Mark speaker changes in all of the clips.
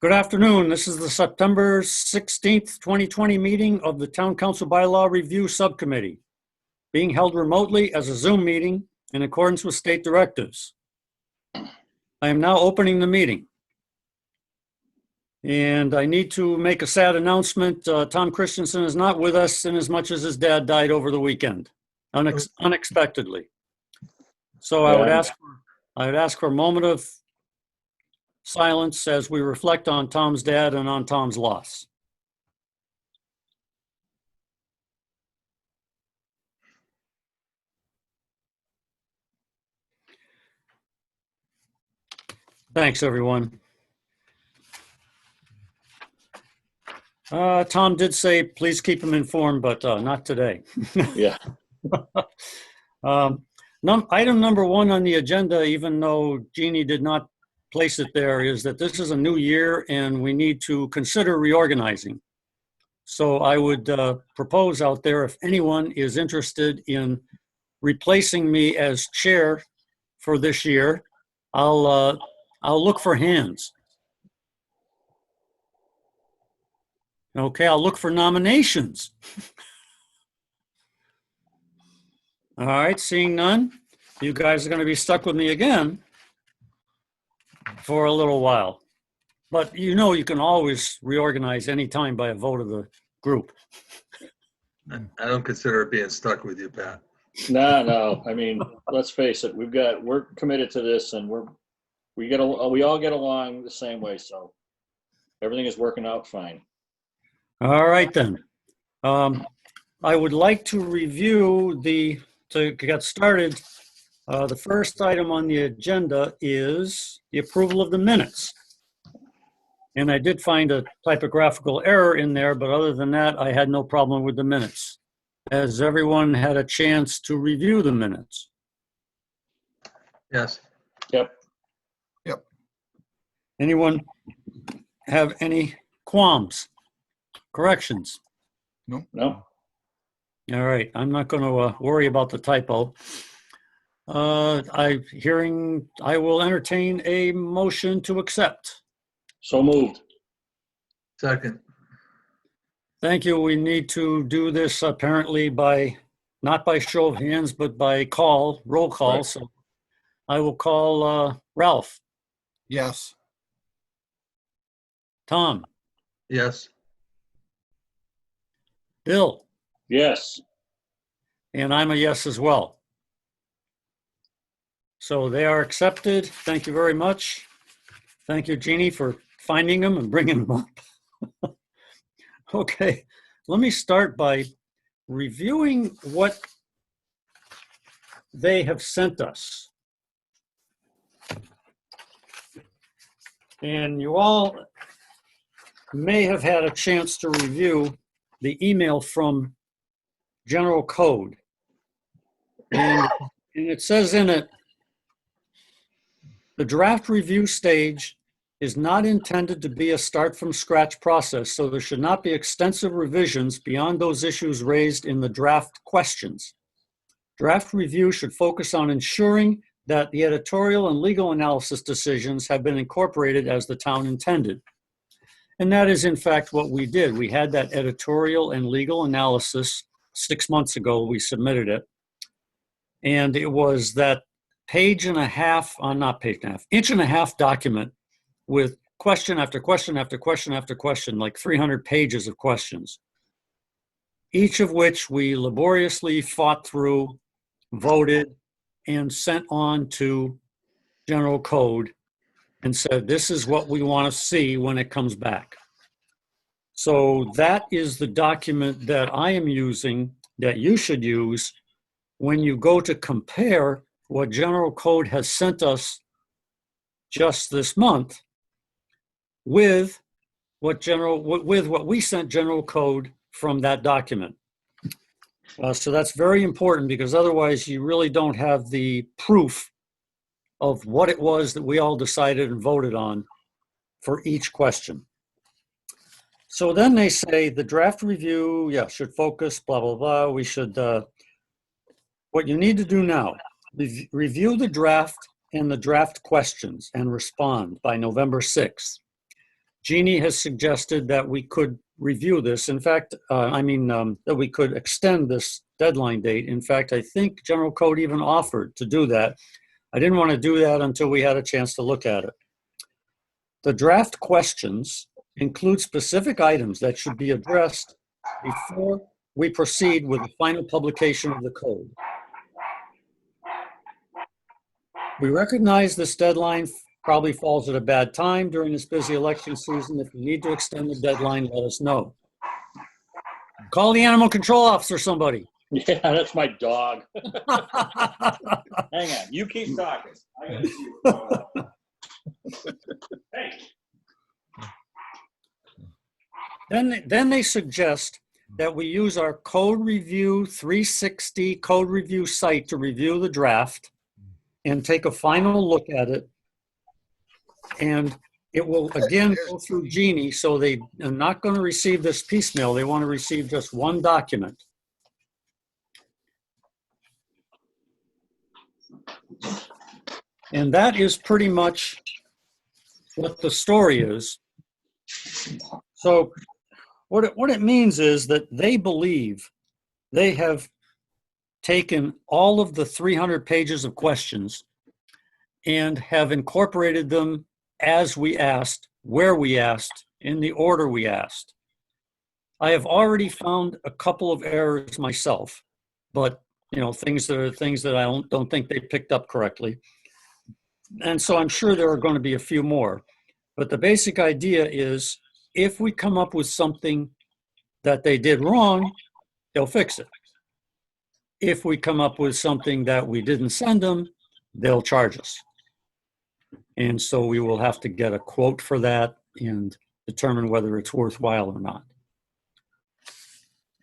Speaker 1: Good afternoon. This is the September 16th, 2020 meeting of the Town Council Bylaw Review Subcommittee, being held remotely as a Zoom meeting in accordance with state directives. I am now opening the meeting. And I need to make a sad announcement. Tom Christensen is not with us in as much as his dad died over the weekend, unexpectedly. So I would ask for a moment of silence as we reflect on Tom's dad and on Tom's loss. Thanks, everyone. Tom did say, please keep him informed, but not today.
Speaker 2: Yeah.
Speaker 1: Item number one on the agenda, even though Jeannie did not place it there, is that this is a new year and we need to consider reorganizing. So I would propose out there, if anyone is interested in replacing me as chair for this year, I'll look for hands. Okay, I'll look for nominations. All right, seeing none, you guys are going to be stuck with me again for a little while. But you know you can always reorganize anytime by a vote of the group.
Speaker 3: I don't consider it being stuck with you, Pat.
Speaker 2: No. I mean, let's face it. We're committed to this, and we all get along the same way. So everything is working out fine.
Speaker 1: All right then. I would like to review to get started. The first item on the agenda is the approval of the minutes. And I did find a typographical error in there, but other than that, I had no problem with the minutes. Has everyone had a chance to review the minutes?
Speaker 3: Yes.
Speaker 2: Yep.
Speaker 1: Anyone have any qualms, corrections?
Speaker 2: No.
Speaker 1: All right, I'm not going to worry about the typo. I will entertain a motion to accept.
Speaker 2: So moved.
Speaker 3: Second.
Speaker 1: Thank you. We need to do this apparently not by show of hands, but by roll call.
Speaker 2: Right.
Speaker 1: So I will call Ralph.
Speaker 4: Yes.
Speaker 1: Tom.
Speaker 3: Yes.
Speaker 1: Bill.
Speaker 2: Yes.
Speaker 1: And I'm a yes as well. So they are accepted. Thank you very much. Thank you, Jeannie, for finding them and bringing them up. Okay, let me start by reviewing what they have sent us. And you all may have had a chance to review the email from General Code. And it says in it, the draft review stage is not intended to be a start from scratch process, so there should not be extensive revisions beyond those issues raised in the draft questions. Draft review should focus on ensuring that the editorial and legal analysis decisions have been incorporated as the town intended. And that is in fact what we did. We had that editorial and legal analysis 6 months ago. We submitted it. And it was that inch and a half document with question after question after question after question, like 300 pages of questions, each of which we laboriously fought through, voted, and sent on to General Code and said, this is what we want to see when it comes back. So that is the document that I am using that you should use when you go to compare what General Code has sent us just this month with what we sent General Code from that document. So that's very important, because otherwise you really don't have the proof of what it was that we all decided and voted on for each question. So then they say the draft review, should focus, blah, blah, blah. We should, what you need to do now, review the draft and the draft questions and respond by November 6th. Jeannie has suggested that we could review this. In fact, that we could extend this deadline date. In fact, I think General Code even offered to do that. I didn't want to do that until we had a chance to look at it. The draft questions include specific items that should be addressed before we proceed with the final publication of the code. We recognize this deadline probably falls at a bad time during this busy election season. If you need to extend the deadline, let us know. Call the animal control officer, somebody.
Speaker 2: Yeah, that's my dog. Hang on, you keep talking. I gotta see what's going on. Hey.
Speaker 1: Then they suggest that we use our Code Review 360 Code Review site to review the draft and take a final look at it. And it will again go through Jeannie, so they are not going to receive this piecemeal. They want to receive just one document. And that is pretty much what the story is. So what it means is that they believe they have taken all of the 300 pages of questions and have incorporated them as we asked, where we asked, in the order we asked. I have already found a couple of errors myself, but things that I don't think they picked up correctly. And so I'm sure there are going to be a few more. But the basic idea is if we come up with something that they did wrong, they'll fix it. If we come up with something that we didn't send them, they'll charge us. And so we will have to get a quote for that and determine whether it's worthwhile or not.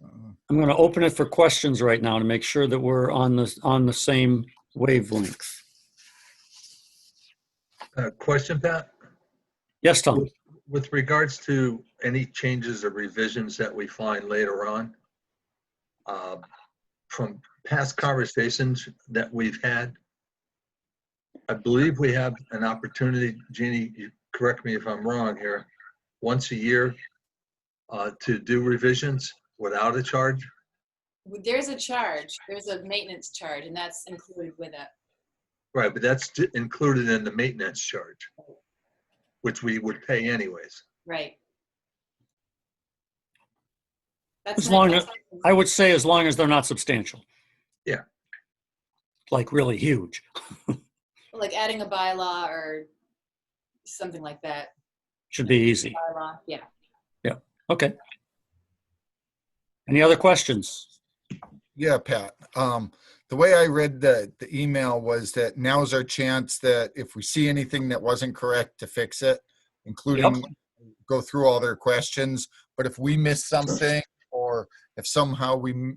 Speaker 1: I'm going to open it for questions right now to make sure that we're on the same wavelength.
Speaker 3: Question, Pat?
Speaker 1: Yes, Tom.
Speaker 3: With regards to any changes or revisions that we find later on, from past conversations that we've had, I believe we have an opportunity, Jeannie, you correct me if I'm wrong here, once a year to do revisions without a charge?
Speaker 4: There's a charge. There's a maintenance charge, and that's included with it.
Speaker 3: Right, but that's included in the maintenance charge, which we would pay anyways.
Speaker 4: Right.
Speaker 1: I would say as long as they're not substantial.
Speaker 3: Yeah.
Speaker 1: Like really huge.
Speaker 4: Like adding a bylaw or something like that.
Speaker 1: Should be easy.
Speaker 4: Bylaw, yeah.
Speaker 1: Yeah, okay. Any other questions?
Speaker 5: Yeah, Pat. The way I read the email was that now's our chance that if we see anything that wasn't correct to fix it, including go through all their questions. But if we miss something or if somehow we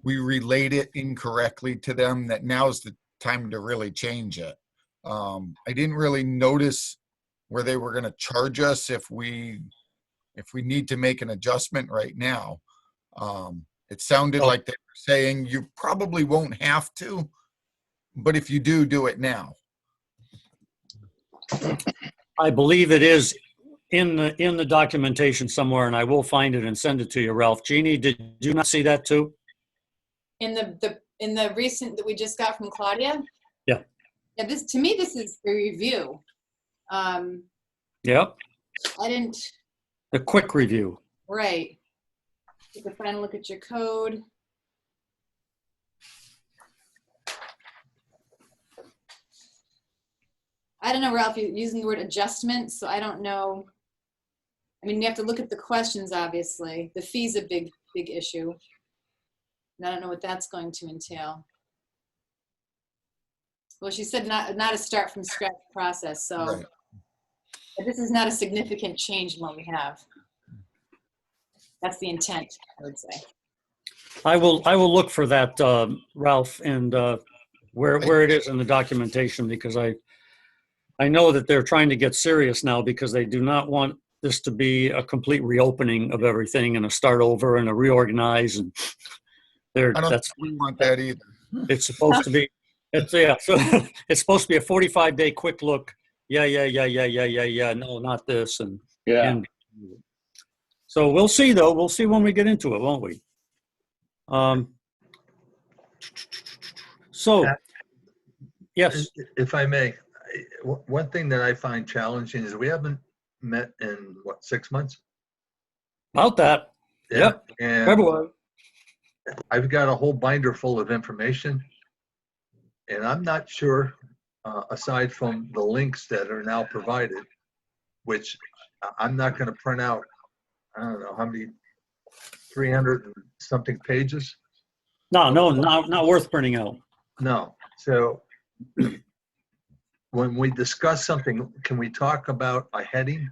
Speaker 5: relate it incorrectly to them, that now's the time to really change it. I didn't really notice where they were going to charge us if we need to make an adjustment right now. It sounded like they were saying you probably won't have to, but if you do, do it now.
Speaker 1: I believe it is in the documentation somewhere, and I will find it and send it to you, Ralph. Jeannie, did you not see that too?
Speaker 4: In the recent that we just got from Claudia?
Speaker 1: Yeah.
Speaker 4: Yeah, to me, this is a review.
Speaker 1: Yep.
Speaker 4: I didn't.
Speaker 1: A quick review.
Speaker 4: Right. Take a final look at your code. I don't know, Ralph, you're using the word adjustment, so I don't know. I mean, you have to look at the questions, obviously. The fee's a big issue. And I don't know what that's going to entail. Well, she said not a start from scratch process, so
Speaker 5: Right.
Speaker 4: But this is not a significant change in what we have. That's the intent, I would say.
Speaker 1: I will look for that, Ralph, and where it is in the documentation, because I know that they're trying to get serious now because they do not want this to be a complete reopening of everything and a start over and a reorganize. And
Speaker 5: I don't think we want that either.
Speaker 1: it's supposed to be. So it's supposed to be a 45-day quick look. Yeah. No, not this. And
Speaker 2: Yeah.
Speaker 1: And so we'll see, though. We'll see when we get into it, won't we? So,
Speaker 3: Pat?
Speaker 1: yes,
Speaker 3: If I may, one thing that I find challenging is we haven't met in, what, 6 months?
Speaker 1: about that.
Speaker 3: Yeah,
Speaker 1: Yep,
Speaker 3: and
Speaker 1: February.
Speaker 3: I've got a whole binder full of information, and I'm not sure, aside from the links that are now provided, which I'm not going to print out, I don't know how many, 300 and something pages?
Speaker 1: No, not worth printing out.
Speaker 3: No. So when we discuss something, can we talk about a heading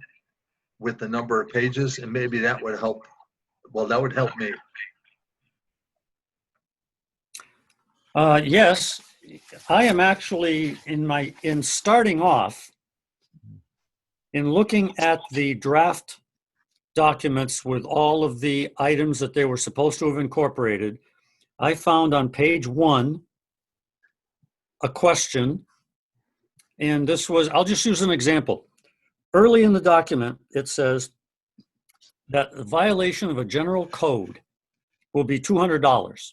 Speaker 3: with the number of pages? And maybe that would help. Well, that would help me.
Speaker 1: Yes, I am actually in starting off, in looking at the draft documents with all of the items that they were supposed to have incorporated, I found on page 1 a question, and this was, I'll just use an example. Early in the document, it says that the violation of a general code will be $200.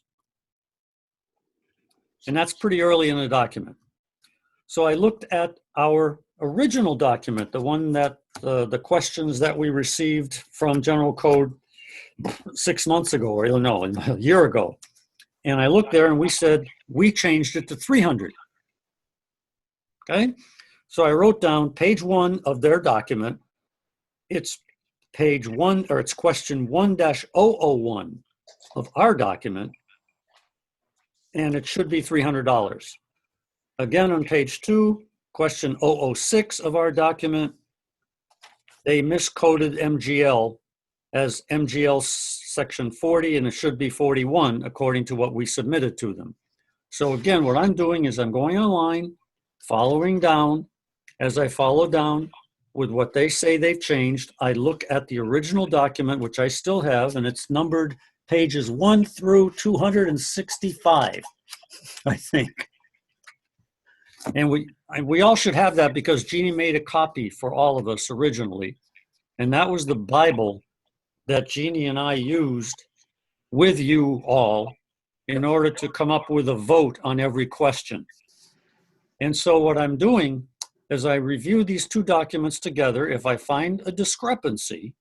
Speaker 1: And that's pretty early in the document. So I looked at our original document, the one that the questions that we received from General Code 6 months ago, or no, a year ago. And I looked there and we said, we changed it to 300. Okay. So I wrote down page 1 of their document. It's page 1, or it's question 1-001 of our document. And it should be $300. Again, on page 2, question 006 of our document, they miscoded MGL as MGL section 40, and it should be 41 according to what we submitted to them. So again, what I'm doing is I'm going online, following down. As I follow down with what they say they've changed, I look at the original document, which I still have, and it's numbered pages 1 through 265, I think. And we all should have that because Jeannie made a copy for all of us originally. And that was the Bible that Jeannie and I used with you all in order to come up with a vote on every question. And so what I'm doing is I review these two documents together. If I find a discrepancy,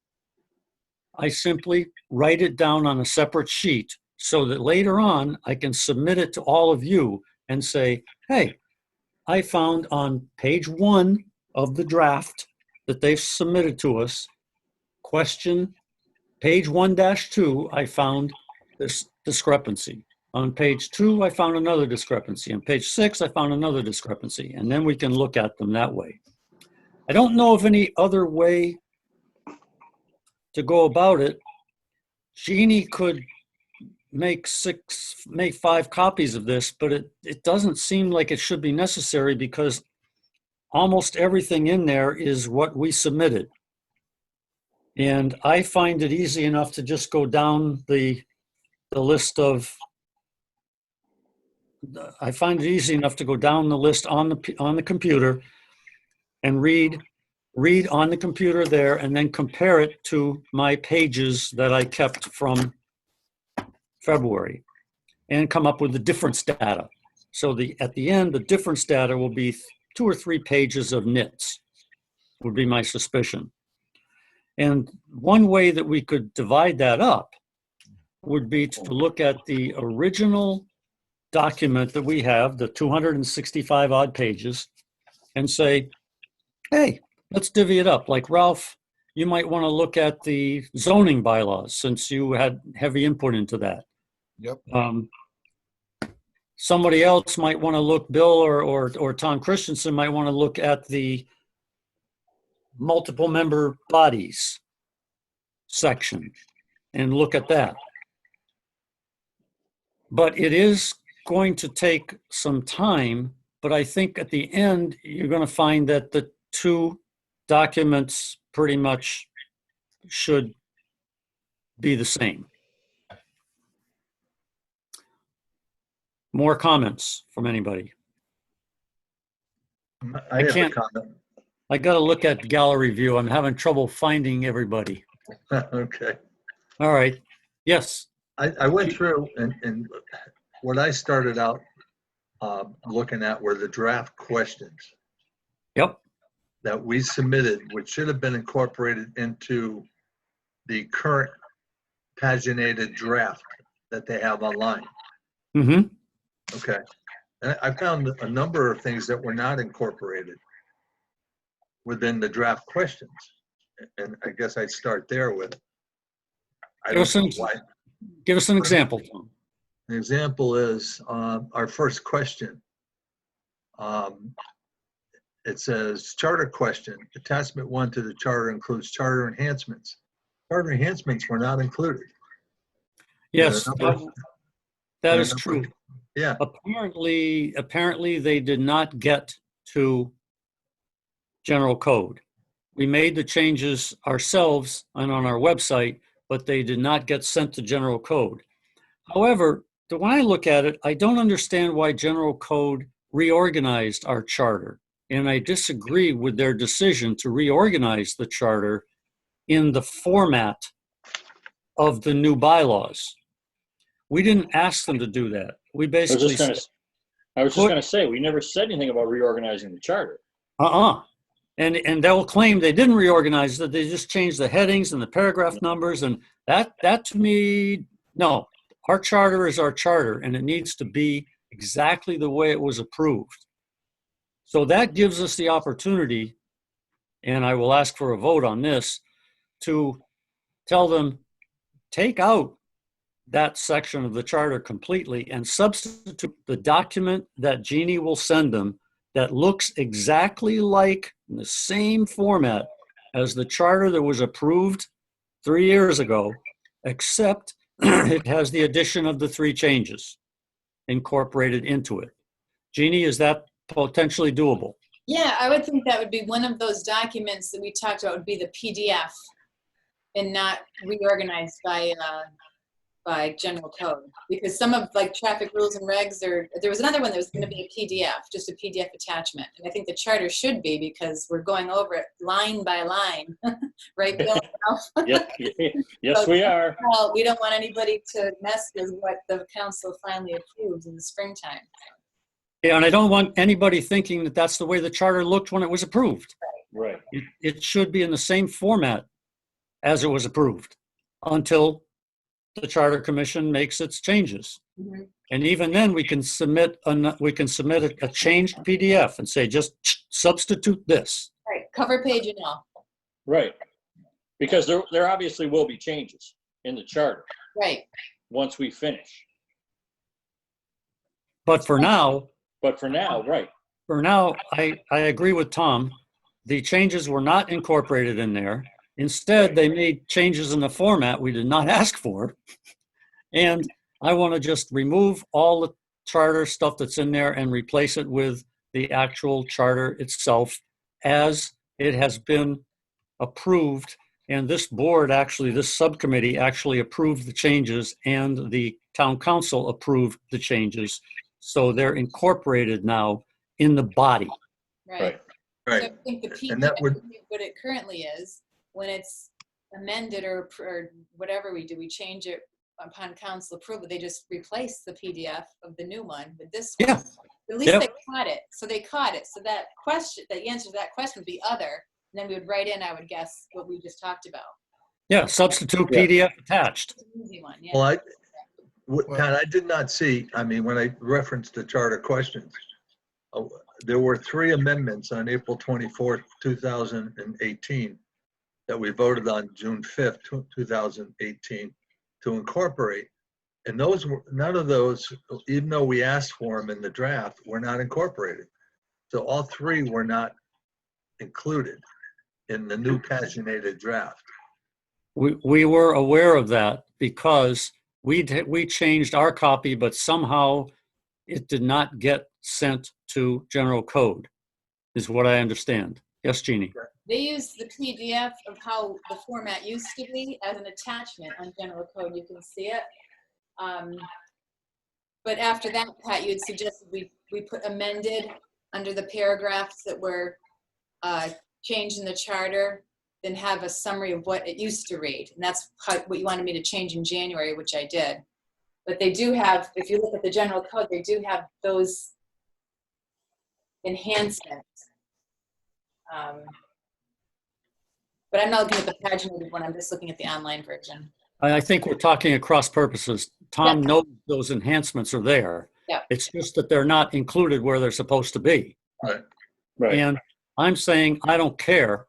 Speaker 1: I simply write it down on a separate sheet so that later on I can submit it to all of you and say, hey, I found on page 1 of the draft that they've submitted to us, question page 1-2, I found this discrepancy. On page 2, I found another discrepancy. On page 6, I found another discrepancy. And then we can look at them that way. I don't know of any other way to go about it. Jeannie could make 5 copies of this, but it doesn't seem like it should be necessary because almost everything in there is what we submitted. And I find it easy enough to just go down the list of, I find it easy enough to go down the list on the computer and read on the computer there and then compare it to my pages that I kept from February and come up with the difference data. So at the end, the difference data will be 2 or 3 pages of nits, would be my suspicion. And one way that we could divide that up would be to look at the original document that we have, the 265 odd pages, and say, hey, let's divvy it up. Like Ralph, you might want to look at the zoning bylaws since you had heavy input into that.
Speaker 5: Yep.
Speaker 1: Somebody else might want to look, Bill or Tom Christensen might want to look at the multiple member bodies section and look at that. But it is going to take some time, but I think at the end, you're going to find that the 2 documents pretty much should be the same.
Speaker 3: I have a
Speaker 1: can't-
Speaker 3: comment.
Speaker 1: I got to look at gallery view. I'm having trouble finding everybody.
Speaker 3: Okay.
Speaker 1: All right. Yes.
Speaker 3: I went through and what I started out looking at were the draft questions
Speaker 1: Yep.
Speaker 3: that we submitted, which should have been incorporated into the current paginated draft that they have online.
Speaker 1: Mm-hmm.
Speaker 3: Okay. And I found a number of things that were not incorporated within the draft questions. And I guess I'd start there with, I
Speaker 1: Give us
Speaker 3: don't know
Speaker 1: an,
Speaker 3: why.
Speaker 1: give us an example, Tom.
Speaker 3: An example is our first question. It says, charter question, attachment 1 to the charter includes charter enhancements. Charter enhancements were not included.
Speaker 1: Yes,
Speaker 3: There are a number-
Speaker 1: that
Speaker 3: there are
Speaker 1: is
Speaker 3: a number-
Speaker 1: true.
Speaker 3: Yeah,
Speaker 1: Apparently they did not get to general code. We made the changes ourselves and on our website, but they did not get sent to general code. However, when I look at it, I don't understand why general code reorganized our charter. And I disagree with their decision to reorganize the charter in the format of the new bylaws. We didn't ask them to do that. We
Speaker 2: I was
Speaker 1: basically
Speaker 2: just gonna,
Speaker 1: said,
Speaker 2: I was just gonna say, we never said anything about reorganizing the charter.
Speaker 1: And they'll claim they didn't reorganize it. They just changed the headings and the paragraph numbers. And that to me, no. Our charter is our charter, and it needs to be exactly the way it was approved. So that gives us the opportunity, and I will ask for a vote on this, to tell them, take out that section of the charter completely and substitute the document that Jeannie will send them that looks exactly like in the same format as the charter that was approved 3 years ago, except it has the addition of the 3 changes incorporated into it. Jeannie, is that potentially doable?
Speaker 4: Yeah, I would think that would be one of those documents that we talked about would be the PDF and not reorganized by general code. Because some of like traffic rules and regs, there was another one that was going to be a PDF, just a PDF attachment. And I think the charter should be because we're going over it line by line, right, Bill?
Speaker 2: Yes, we are.
Speaker 4: Well, we don't want anybody to mess with what the council finally approves in the springtime.
Speaker 1: Yeah, and I don't want anybody thinking that that's the way the charter looked when it was approved.
Speaker 2: Right.
Speaker 1: It should be in the same format as it was approved until the Charter Commission makes its changes.
Speaker 4: Mm-hmm.
Speaker 1: And even then, we can submit a changed PDF and say, just substitute this.
Speaker 4: Right, cover page and all.
Speaker 2: Right. Because there obviously will be changes in the charter
Speaker 4: Right.
Speaker 2: once we finish.
Speaker 1: But for now,
Speaker 2: right.
Speaker 1: I agree with Tom. The changes were not incorporated in there. Instead, they made changes in the format we did not ask for. And I want to just remove all the charter stuff that's in there and replace it with the actual charter itself as it has been approved. And this board actually, this subcommittee actually approved the changes and the town council approved the changes. So they're incorporated now in the body.
Speaker 4: Right.
Speaker 3: right.
Speaker 4: So I think the PDF,
Speaker 3: And that would-
Speaker 4: what it currently is, when it's amended or whatever we do, we change it upon council approval, they just replace the PDF of the new one with this one.
Speaker 1: Yeah.
Speaker 4: At least
Speaker 1: Yep.
Speaker 4: they caught it. So they caught it. So that question, the answer to that question would be other. And then we would write in, I would guess, what we just talked about.
Speaker 1: Yeah, substitute
Speaker 2: Yeah.
Speaker 1: PDF attached.
Speaker 4: It's an easy one, yeah.
Speaker 3: Well, Pat, I did not see, I mean, when I referenced the charter questions, there were 3 amendments on April 24th, 2018 that we voted on June 5th, 2018 to incorporate. And those were, none of those, even though we asked for them in the draft, were not incorporated. So all 3 were not included in the new paginated draft.
Speaker 1: We were aware of that because we changed our copy, but somehow it did not get sent to general code, is what I understand. Yes, Jeannie?
Speaker 4: They used the PDF of how the format used to be as an attachment on general code. You can see it. But after that, Pat, you had suggested we put amended under the paragraphs that were change in the charter than have a summary of what it used to read. And that's what you wanted me to change in January, which I did. But they do have, if you look at the general code, they do have those enhancements. But I'm not looking at the paginated one, I'm just looking at the online version.
Speaker 1: I think we're talking across purposes. Tom knows those enhancements are there.
Speaker 4: Yeah.
Speaker 1: It's just that they're not included where they're supposed to be.
Speaker 2: Right.
Speaker 1: And I'm saying, I don't care.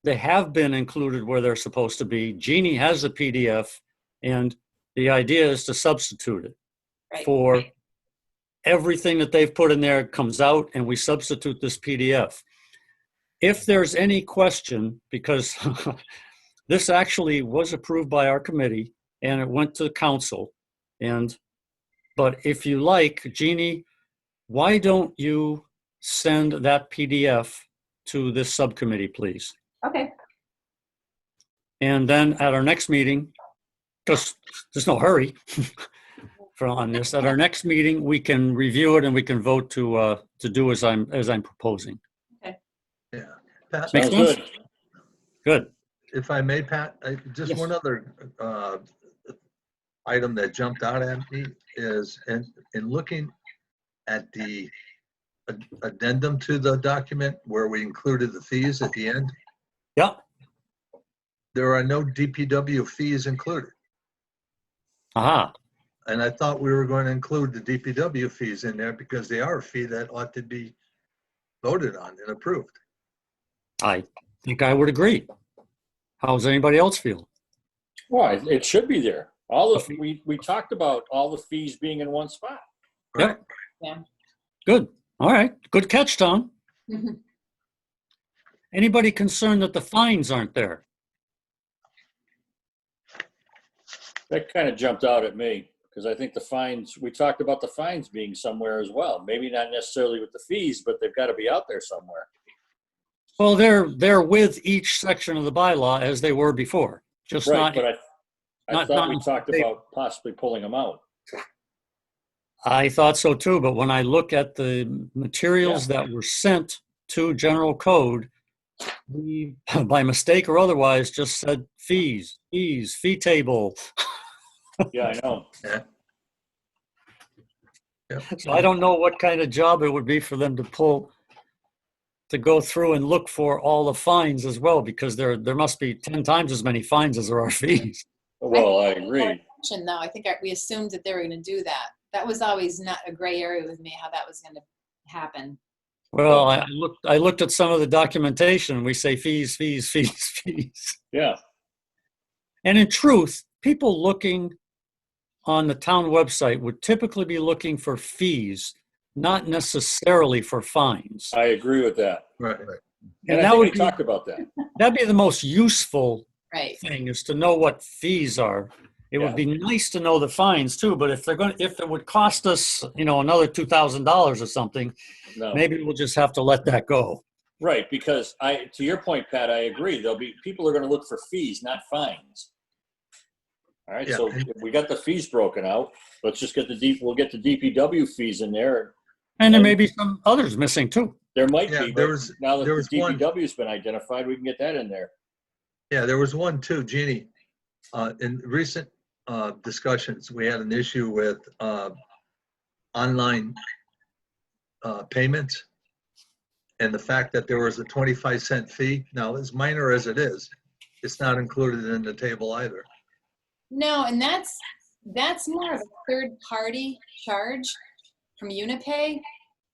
Speaker 1: They have been included where they're supposed to be. Jeannie has a PDF, and the idea is to substitute it
Speaker 4: Right.
Speaker 1: for everything that they've put in there comes out, and we substitute this PDF. If there's any question, because this actually was approved by our committee and it went to council, but if you like, Jeannie, why don't you send that PDF to this subcommittee, please?
Speaker 4: Okay.
Speaker 1: And then at our next meeting, because there's no hurry on this, at our next meeting, we can review it and we can vote to do as I'm proposing.
Speaker 3: Yeah. Pat,
Speaker 1: Makes
Speaker 2: Sounds
Speaker 1: sense?
Speaker 2: good.
Speaker 1: Good.
Speaker 3: if I may, Pat, just
Speaker 1: Yes.
Speaker 3: one other item that jumped out at me is in looking at the addendum to the document where we included the fees at the end,
Speaker 1: Yeah.
Speaker 3: there are no DPW fees included.
Speaker 1: Aha.
Speaker 3: And I thought we were going to include the DPW fees in there because they are a fee that ought to be voted on and approved.
Speaker 1: I think I would agree. How does anybody else feel?
Speaker 2: Well, it should be there. We talked about all the fees being in one spot.
Speaker 1: Yep.
Speaker 4: Yeah.
Speaker 1: Good. All right. Good catch, Tom.
Speaker 4: Mhm.
Speaker 1: Anybody concerned that the fines aren't there?
Speaker 2: That kind of jumped out at me because I think the fines, we talked about the fines being somewhere as well. Maybe not necessarily with the fees, but they've got to be out there somewhere.
Speaker 1: Well, they're with each section of the bylaw as they were before. Just
Speaker 2: Right,
Speaker 1: not.
Speaker 2: but I
Speaker 1: not-
Speaker 2: thought
Speaker 1: not
Speaker 2: we
Speaker 1: in
Speaker 2: talked
Speaker 1: favor.
Speaker 2: about possibly pulling them out.
Speaker 1: I thought so too, but when I look at the materials that were sent to general code, we, by mistake or otherwise, just said fees, fee table.
Speaker 2: Yeah, I know.
Speaker 3: Yeah.
Speaker 1: So I don't know what kind of job it would be for them to go through and look for all the fines as well, because there must be 10 times as many fines as there are fees.
Speaker 2: Well, I
Speaker 4: think
Speaker 2: agree.
Speaker 4: Though I think we assumed that they were going to do that. That was always not a gray area with me, how that was going to happen.
Speaker 1: Well, I looked at some of the documentation. We say fees.
Speaker 2: Yeah,
Speaker 1: And in truth, people looking on the town website would typically be looking for fees, not necessarily for fines.
Speaker 2: I agree with that.
Speaker 3: Right.
Speaker 2: And
Speaker 1: that
Speaker 2: I think
Speaker 1: would
Speaker 2: we
Speaker 1: be,
Speaker 2: talked about that.
Speaker 1: that'd be the most useful
Speaker 4: Right.
Speaker 1: thing, is to know what fees are. It would be nice to know the fines too, but if it would cost us, another $2,000 or something,
Speaker 2: No.
Speaker 1: maybe we'll just have to let that go.
Speaker 2: Right, because to your point, Pat, I agree. People are going to look for fees, not fines. All right,
Speaker 3: Yeah.
Speaker 2: so if we got the fees broken out, let's just we'll get the DPW fees in there.
Speaker 1: And there may be some others missing too.
Speaker 2: There might
Speaker 3: Yeah,
Speaker 2: be,
Speaker 3: there
Speaker 2: but
Speaker 3: was-
Speaker 2: now that
Speaker 3: there
Speaker 2: the
Speaker 3: was one-
Speaker 2: DPW's been identified, we can get that in there.
Speaker 3: Yeah, there was one too, Jeannie. In recent discussions, we had an issue with online payments and the fact that there was a 25-cent fee. Now, as minor as it is, it's not included in the table either.
Speaker 4: No, and that's more of a third-party charge from Unipay,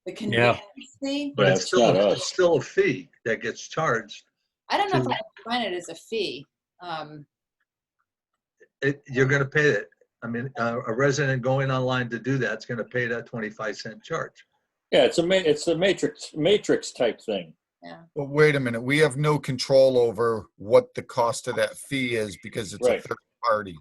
Speaker 4: the conveyance fee.
Speaker 3: But
Speaker 2: Yeah,
Speaker 3: it's
Speaker 2: it's not us.
Speaker 3: still a fee that gets charged.
Speaker 4: I don't know if
Speaker 3: to-
Speaker 4: I find it as a fee.
Speaker 3: You're going to pay it. I mean, a resident going online to do that's going to pay that 25-cent charge.
Speaker 2: Yeah, it's a matrix type thing.
Speaker 5: But wait a minute, we have no control over what the cost of that fee is because it's a
Speaker 2: Right.
Speaker 5: third party.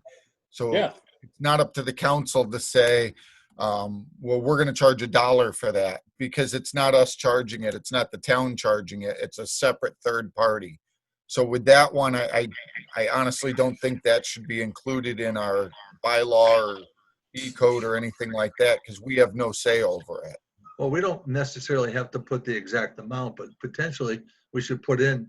Speaker 5: So
Speaker 2: Yeah.
Speaker 5: it's not up to the council to say, well, we're going to charge $1 for that, because it's not us charging it. It's not the town charging it. It's a separate third party. So with that one, I honestly don't think that should be included in our bylaw or E-code or anything like that, because we have no say over it.
Speaker 3: Well, we don't necessarily have to put the exact amount, but potentially we should put in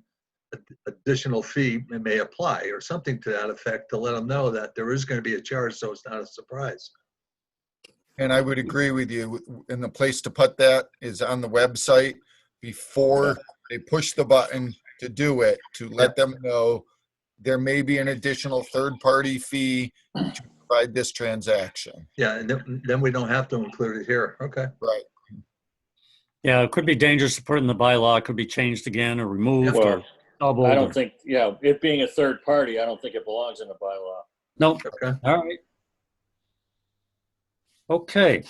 Speaker 3: additional fee may apply or something to that effect to let them know that there is going to be a charge, so it's not a surprise.
Speaker 5: And I would agree with you. And the place to put that is on the website before they push the button to do it, to let them know there may be an additional third-party fee to provide this transaction.
Speaker 3: Yeah, and then we don't have to include it here. Okay.
Speaker 5: Right.
Speaker 1: Yeah, it could be dangerous to put it in the bylaw. It could be changed again or removed
Speaker 2: Well,
Speaker 1: or doubled.
Speaker 2: I don't think, yeah, it being a third party, I don't think it belongs in the bylaw.
Speaker 1: Nope.
Speaker 3: Okay.
Speaker 1: All right. Okay.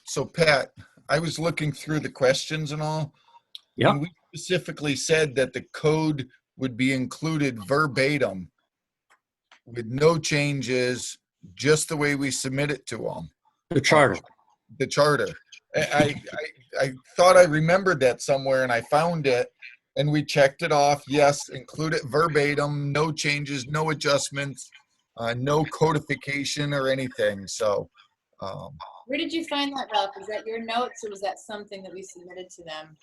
Speaker 5: So Pat, I was looking through the questions and all.
Speaker 1: Yep.
Speaker 5: And we specifically said that the code would be included verbatim with no changes, just the way we submit it to them.
Speaker 1: The charter.
Speaker 5: The charter. I thought I remembered that somewhere and I found it and we checked it off. Yes, include it verbatim, no changes, no adjustments, no codification or anything. So,
Speaker 4: Where did you find that, Ralph? Was that your notes or was that something that we submitted to them?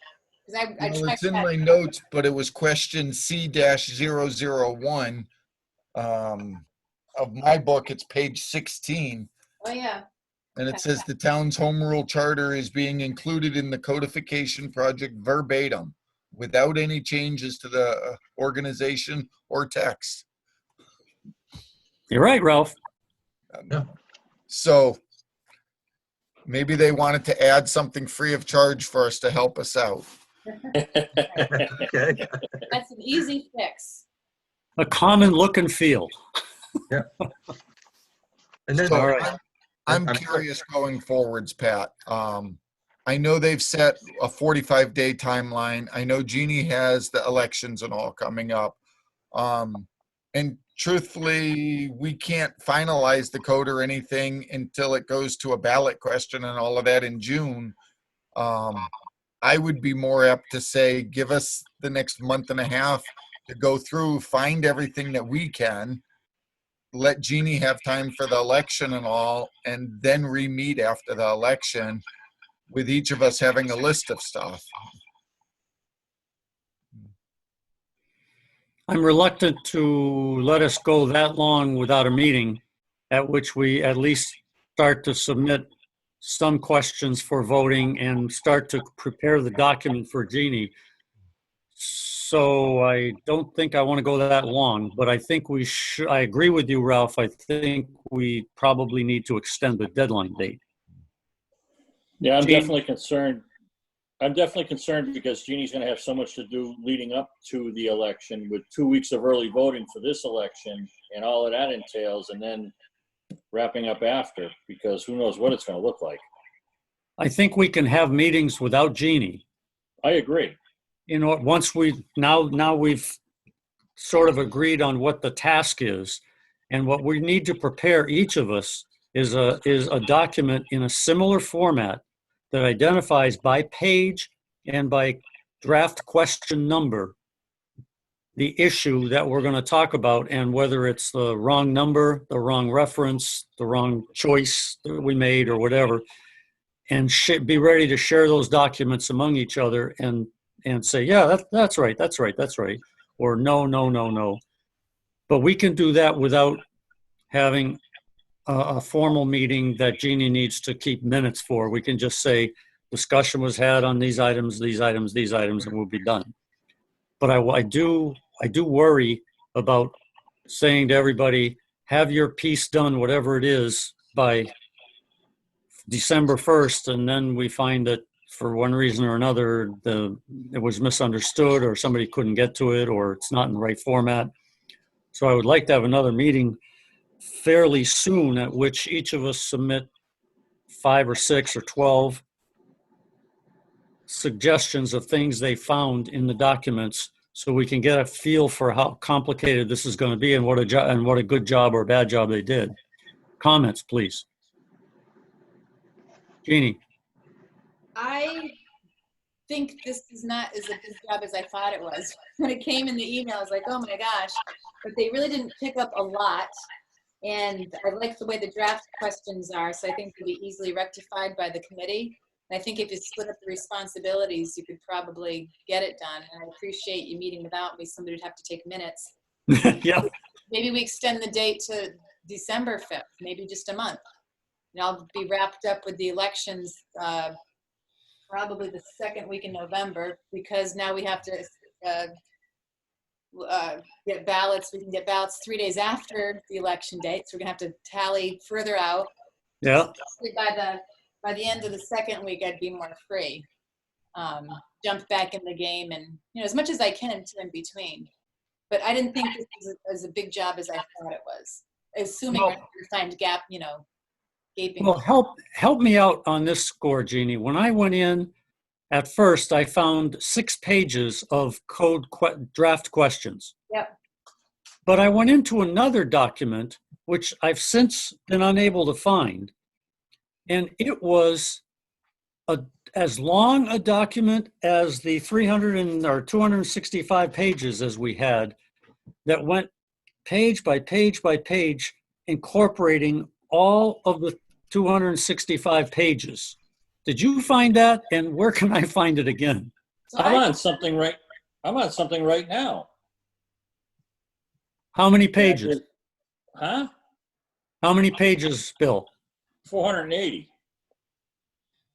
Speaker 4: Because I
Speaker 5: well,
Speaker 4: tried
Speaker 5: it's in
Speaker 4: that.
Speaker 5: my notes, but it was question C-001 of my book. It's page 16.
Speaker 4: Oh, yeah.
Speaker 5: And it says the town's home rule charter is being included in the codification project verbatim without any changes to the organization or text.
Speaker 1: You're right, Ralph.
Speaker 5: So maybe they wanted to add something free of charge for us to help us out.
Speaker 3: Okay.
Speaker 4: That's an easy fix.
Speaker 1: A common look and feel.
Speaker 3: And then,
Speaker 5: So
Speaker 1: All right.
Speaker 5: I'm
Speaker 3: I'm-
Speaker 5: curious going forwards, Pat. I know they've set a 45-day timeline. I know Jeannie has the elections and all coming up. And truthfully, we can't finalize the code or anything until it goes to a ballot question and all of that in June. I would be more apt to say, give us the next month and a half to go through, find everything that we can, let Jeannie have time for the election and all, and then re-meet after the election with each of us having a list of stuff.
Speaker 1: I'm reluctant to let us go that long without a meeting at which we at least start to submit some questions for voting and start to prepare the document for Jeannie. So I don't think I want to go that long, but I think we should. I agree with you, Ralph. I think we probably need to extend the deadline date.
Speaker 2: Yeah, I'm
Speaker 1: Gene?
Speaker 2: definitely concerned. I'm definitely concerned because Jeannie's going to have so much to do leading up to the election with 2 weeks of early voting for this election and all of that entails, and then wrapping up after, because who knows what it's going to look like.
Speaker 1: I think we can have meetings without Jeannie.
Speaker 2: I agree.
Speaker 1: You know, once now we've sort of agreed on what the task is, and what we need to prepare, each of us, is a document in a similar format that identifies by page and by draft question number the issue that we're going to talk about, and whether it's the wrong number, the wrong reference, the wrong choice that we made, or whatever, and be ready to share those documents among each other and say, yeah, that's right, or no. But we can do that without having a formal meeting that Jeannie needs to keep minutes for. We can just say, discussion was had on these items, and we'll be done. But I do worry about saying to everybody, have your piece done, whatever it is, by December 1st, and then we find that for one reason or another, it was misunderstood, or somebody couldn't get to it, or it's not in the right format. So I would like to have another meeting fairly soon at which each of us submit 5 or 6 or 12 suggestions of things they found in the documents, so we can get a feel for how complicated this is going to be and what a good job or bad job they did. Comments, please. Jeannie.
Speaker 4: I think this is not as a good job as I thought it was. When it came in the email, I was like, oh my gosh. But they really didn't pick up a lot. And I like the way the draft questions are, so I think they'll be easily rectified by the committee. And I think if you split up the responsibilities, you could probably get it done. And I appreciate you meeting without me. Somebody would have to take minutes.
Speaker 1: Yeah.
Speaker 4: Maybe we extend the date to December 5th, maybe just a month. And I'll be wrapped up with the elections probably the second week in November, because now we have to get ballots. We can get ballots 3 days after the election date. So we're gonna have to tally further out.
Speaker 1: Yeah.
Speaker 4: By the end of the second week, I'd be more free. Jump back in the game, and as much as I can in between. But I didn't think this was as a big job as I thought it was. Assuming
Speaker 1: No.
Speaker 4: we're gonna find gap, gaping.
Speaker 1: Well, help me out on this score, Jeannie. When I went in, at first, I found 6 pages of draft questions.
Speaker 4: Yep.
Speaker 1: But I went into another document, which I've since been unable to find. And it was as long a document as the 265 pages as we had, that went page by page by page, incorporating all of the 265 pages. Did you find that? And where can I find it again?
Speaker 4: So
Speaker 2: I'm on something right now.
Speaker 1: How many pages?
Speaker 2: Huh?
Speaker 1: How many pages, Bill?
Speaker 2: 480.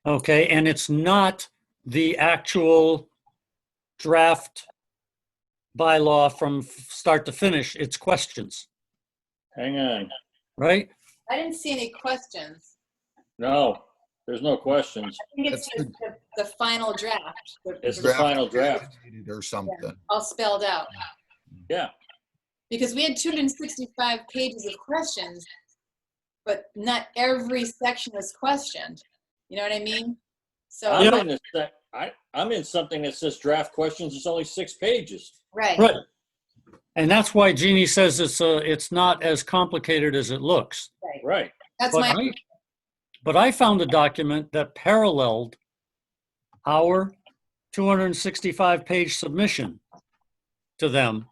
Speaker 1: Okay, and it's not the actual draft bylaw from start to finish, it's questions,
Speaker 2: Hang on.
Speaker 1: right?
Speaker 4: I didn't see any questions.
Speaker 2: No, there's no questions.
Speaker 4: I think it's
Speaker 5: That's
Speaker 4: the final draft.
Speaker 2: It's the final draft.
Speaker 5: Or something.
Speaker 4: All spelled out.
Speaker 2: Yeah.
Speaker 4: Because we had 265 pages of questions, but not every section was questioned. You know what I mean? So,
Speaker 2: I'm in something that says draft questions. It's only 6 pages.
Speaker 4: right.
Speaker 1: Right. And that's why Jeannie says it's not as complicated as it looks.
Speaker 2: Right.
Speaker 4: That's
Speaker 1: But I found a document that paralleled our 265-page submission to them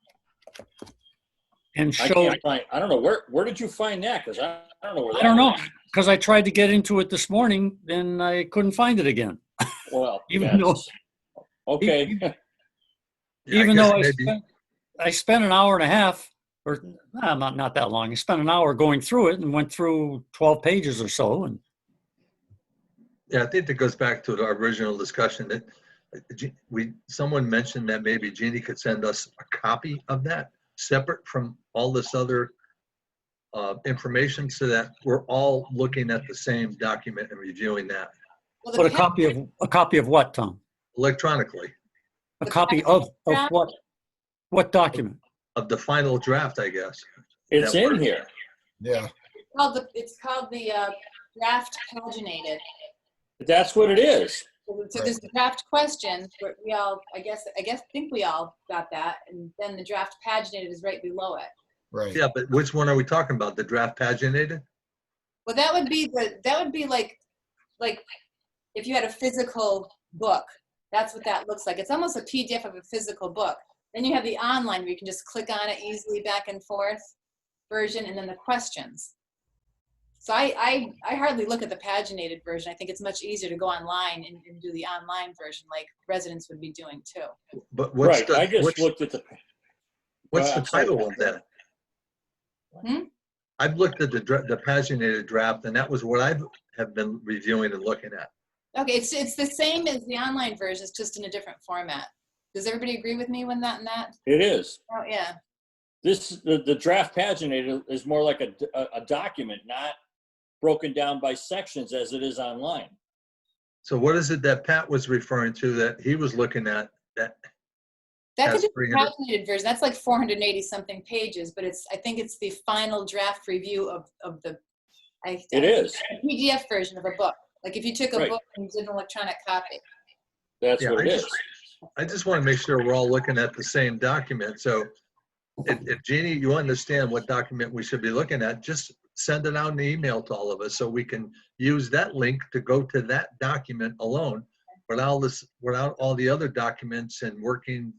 Speaker 1: and
Speaker 2: I
Speaker 1: showed,
Speaker 2: can't find. I don't know where did you find that? Because I don't know where that.
Speaker 1: I don't know,
Speaker 2: was.
Speaker 1: because I tried to get into it this morning and I couldn't find it again.
Speaker 2: Well,
Speaker 1: Even though-
Speaker 2: okay.
Speaker 3: Yeah,
Speaker 1: Even
Speaker 3: guess
Speaker 1: though
Speaker 3: maybe-
Speaker 1: I spent an hour and a half, or not that long. I spent an hour going through it and went through 12 pages or so. And
Speaker 3: Yeah, I think that goes back to our original discussion that someone mentioned that maybe Jeannie could send us a copy of that separate from all this other information, so that we're all looking at the same document and reviewing that
Speaker 4: Well,
Speaker 1: but a copy of what, Tom?
Speaker 3: electronically,
Speaker 1: A
Speaker 4: The
Speaker 1: copy of what? What document?
Speaker 3: of the final draft, I guess.
Speaker 2: It's
Speaker 3: That
Speaker 2: in
Speaker 3: works.
Speaker 2: here.
Speaker 5: Yeah.
Speaker 4: it's called the draft paginated.
Speaker 2: That's what it is.
Speaker 4: So there's the draft questions, but we all, think we all got that. And then the draft paginated is right below it.
Speaker 5: Right.
Speaker 3: Yeah, but which one are we talking about? The draft paginated?
Speaker 4: Well, that would be like if you had a physical book, that's what that looks like. It's almost a PDF of a physical book. Then you have the online where you can just click on it easily back and forth version, and then the questions. So I hardly look at the paginated version. I think it's much easier to go online and do the online version like residents would be doing too.
Speaker 3: But what's
Speaker 2: Right. I just
Speaker 3: what's
Speaker 2: looked at the.
Speaker 3: the
Speaker 2: I'm sorry.
Speaker 3: title of that? I've looked at the paginated draft, and that was what I have been reviewing and looking at.
Speaker 4: Okay, it's the same as the online version, it's just in a different format. Does everybody agree with me when that and that?
Speaker 2: It is.
Speaker 4: Oh, yeah.
Speaker 2: The draft paginated is more like a document, not broken down by sections as it is online.
Speaker 3: So what is it that Pat was referring to that he was looking at?
Speaker 4: That
Speaker 3: That's
Speaker 4: could be the
Speaker 3: 300.
Speaker 4: paginated version. That's like 480 something pages, but I think it's the final draft review of the
Speaker 2: It is.
Speaker 4: PDF version of a book. Like if you took a
Speaker 2: Right.
Speaker 4: book and did an electronic copy.
Speaker 2: That's
Speaker 3: Yeah,
Speaker 2: what it is.
Speaker 3: I just want to make sure we're all looking at the same document. So if Jeannie, you understand what document we should be looking at, just send it out in the email to all of us so we can use that link to go to that document alone without all the other documents and working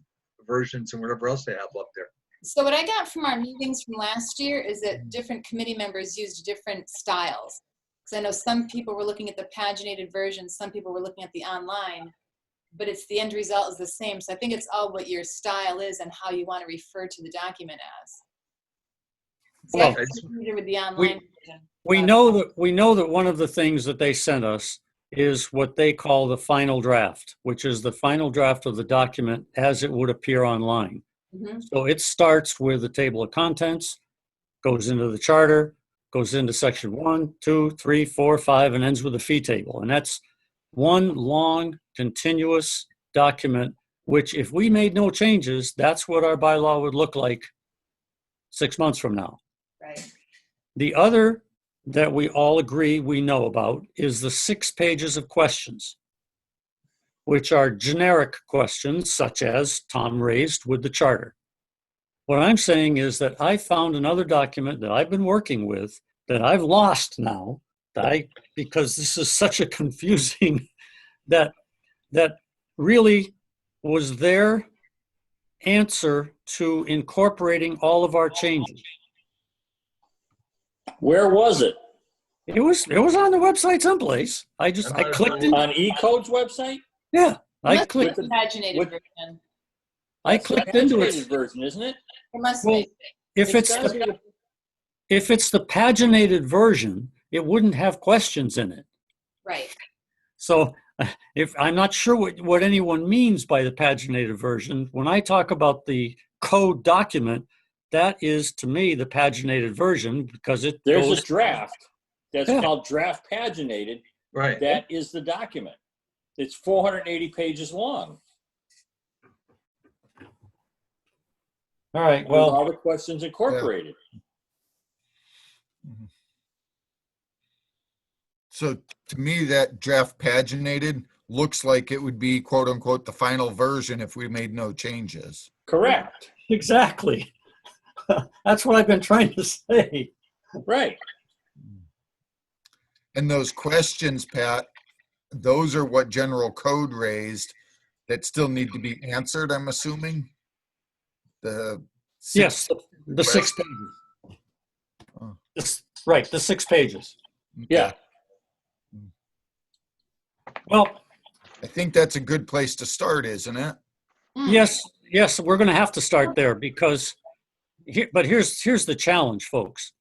Speaker 3: versions and whatever else they have up there.
Speaker 4: So what I got from our meetings from last year is that different committee members used different styles. Because I know some people were looking at the paginated version, some people were looking at the online, but it's the end result is the same. So I think it's all what your style is and how you want to refer to the document as. See,
Speaker 1: Well,
Speaker 4: I was familiar with the online version.
Speaker 1: We know that one of the things that they sent us is what they call the final draft, which is the final draft of the document as it would appear online.
Speaker 4: Mhm.
Speaker 1: So it starts with the table of contents, goes into the charter, goes into section 1, 2, 3, 4, 5, and ends with the fee table. And that's one long, continuous document, which if we made no changes, that's what our bylaw would look like 6 months from now.
Speaker 4: Right.
Speaker 1: The other that we all agree we know about is the 6 pages of questions, which are generic questions such as Tom raised with the charter. What I'm saying is that I found another document that I've been working with that I've lost now, because this is such a confusing, that really was their answer to incorporating all of our changes.
Speaker 2: Where was it?
Speaker 1: It was on the website someplace. I clicked in.
Speaker 2: On E-Code's website?
Speaker 1: Yeah, I
Speaker 4: Must be
Speaker 1: clicked.
Speaker 4: the paginated
Speaker 2: with-
Speaker 4: version.
Speaker 1: I
Speaker 2: That's the
Speaker 1: clicked into
Speaker 2: paginated
Speaker 1: it.
Speaker 2: version, isn't it?
Speaker 4: It must
Speaker 1: Well,
Speaker 4: be.
Speaker 1: if it's
Speaker 2: gotta
Speaker 1: the,
Speaker 2: be the-
Speaker 1: if it's the paginated version, it wouldn't have questions in it.
Speaker 4: Right.
Speaker 1: So if I'm not sure what anyone means by the paginated version, when I talk about the code document, that is to me the paginated version because it
Speaker 2: There's
Speaker 1: goes.
Speaker 2: a draft that's
Speaker 1: Yeah.
Speaker 2: called draft paginated.
Speaker 3: Right.
Speaker 2: That is the document. It's 480 pages long.
Speaker 1: All right.
Speaker 2: With
Speaker 1: Well,
Speaker 2: all the questions incorporated.
Speaker 5: So to me, that draft paginated looks like it would be quote unquote the final version if we made no changes.
Speaker 2: Correct.
Speaker 1: exactly. That's what I've been trying to say.
Speaker 2: Right.
Speaker 5: And those questions, Pat, those are what general code raised that still need to be answered, I'm assuming? The
Speaker 1: Yes, the 6 pages.
Speaker 5: Oh.
Speaker 1: Right, the 6 pages.
Speaker 2: Yeah.
Speaker 1: Well,
Speaker 5: I think that's a good place to start, isn't it?
Speaker 1: yes, we're going to have to start there because but here's the challenge, folks.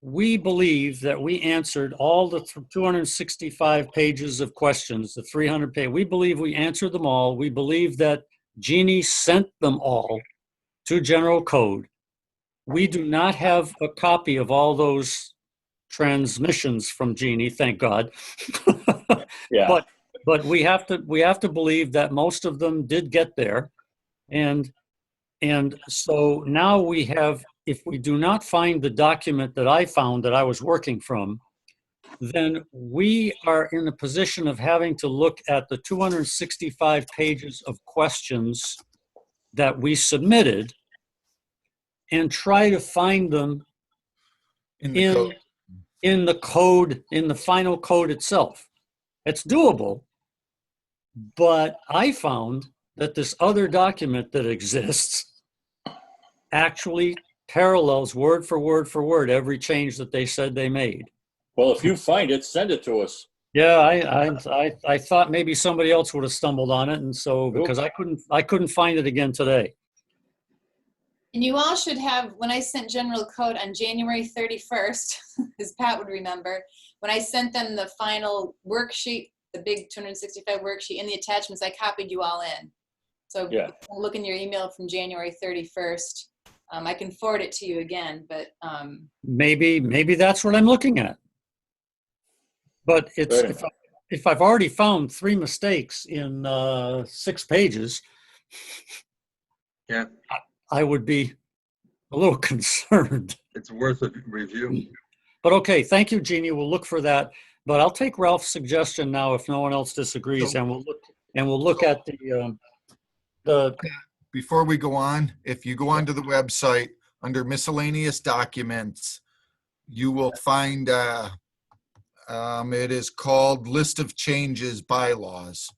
Speaker 1: We believe that we answered all the 265 pages of questions, the 300 page. We believe we answered them all. We believe that Jeannie sent them all to general code. We do not have a copy of all those transmissions from Jeannie, thank God.
Speaker 2: Yeah.
Speaker 1: But we have to believe that most of them did get there. And so now we have, if we do not find the document that I found that I was working from, then we are in the position of having to look at the 265 pages of questions that we submitted and try to find them
Speaker 5: In the code.
Speaker 1: in the code, in the final code itself. It's doable, but I found that this other document that exists actually parallels word for word every change that they said they made.
Speaker 2: Well, if you find it, send it to us.
Speaker 1: Yeah, I thought maybe somebody else would have stumbled on it, and so because I couldn't find it again today.
Speaker 4: And you all should have, when I sent general code on January 31st, as Pat would remember, when I sent them the final worksheet, the big 265 worksheet and the attachments, I copied you all in. So
Speaker 2: Yeah.
Speaker 4: look in your email from January 31st. I can forward it to you again, but
Speaker 1: Maybe that's what I'm looking at. But it's
Speaker 2: Right.
Speaker 1: if I've already found 3 mistakes in 6 pages,
Speaker 3: Yeah,
Speaker 1: I would be a little concerned.
Speaker 3: it's worth a review.
Speaker 1: But okay, thank you, Jeannie. We'll look for that. But I'll take Ralph's suggestion now if no one else disagrees, and we'll look at the
Speaker 5: Before we go on, if you go onto the website under miscellaneous documents, you will find it is called List of Changes Bylaws.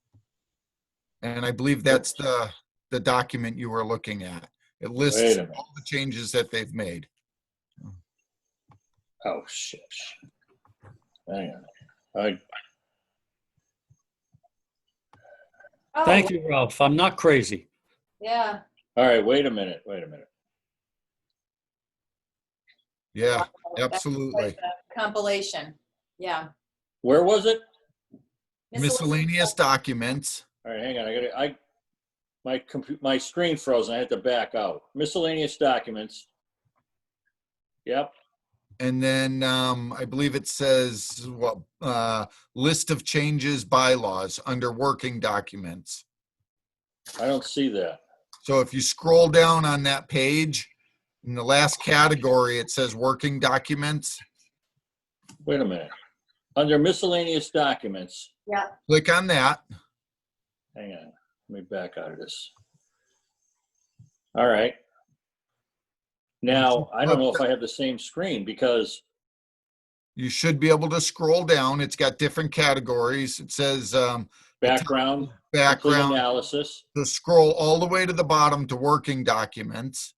Speaker 5: And I believe that's the document you were looking at. It lists
Speaker 2: Wait a minute.
Speaker 5: all the changes that they've made.
Speaker 2: Oh, shit. Hang on.
Speaker 4: Oh,
Speaker 1: Thank you, Ralph. I'm not crazy.
Speaker 4: Yeah.
Speaker 2: All right, wait a minute.
Speaker 5: Yeah,
Speaker 4: That's
Speaker 5: absolutely.
Speaker 4: quite the compilation. Yeah.
Speaker 2: Where was it?
Speaker 5: Miscellaneous documents.
Speaker 2: All right, hang on. My screen frozen. I had to back out. Miscellaneous documents. Yep.
Speaker 5: And then I believe it says what list of changes bylaws under working documents.
Speaker 2: I don't see that.
Speaker 5: So if you scroll down on that page, in the last category, it says working documents.
Speaker 2: Wait a minute. Under miscellaneous documents.
Speaker 4: Yeah.
Speaker 5: Click on that.
Speaker 2: Hang on. Let me back out of this. All right. Now, I don't know if I have the same screen because
Speaker 5: You should be able to scroll down. It's got different categories. It says
Speaker 2: background, complete
Speaker 5: background.
Speaker 2: analysis.
Speaker 5: To scroll all the way to the bottom to working documents.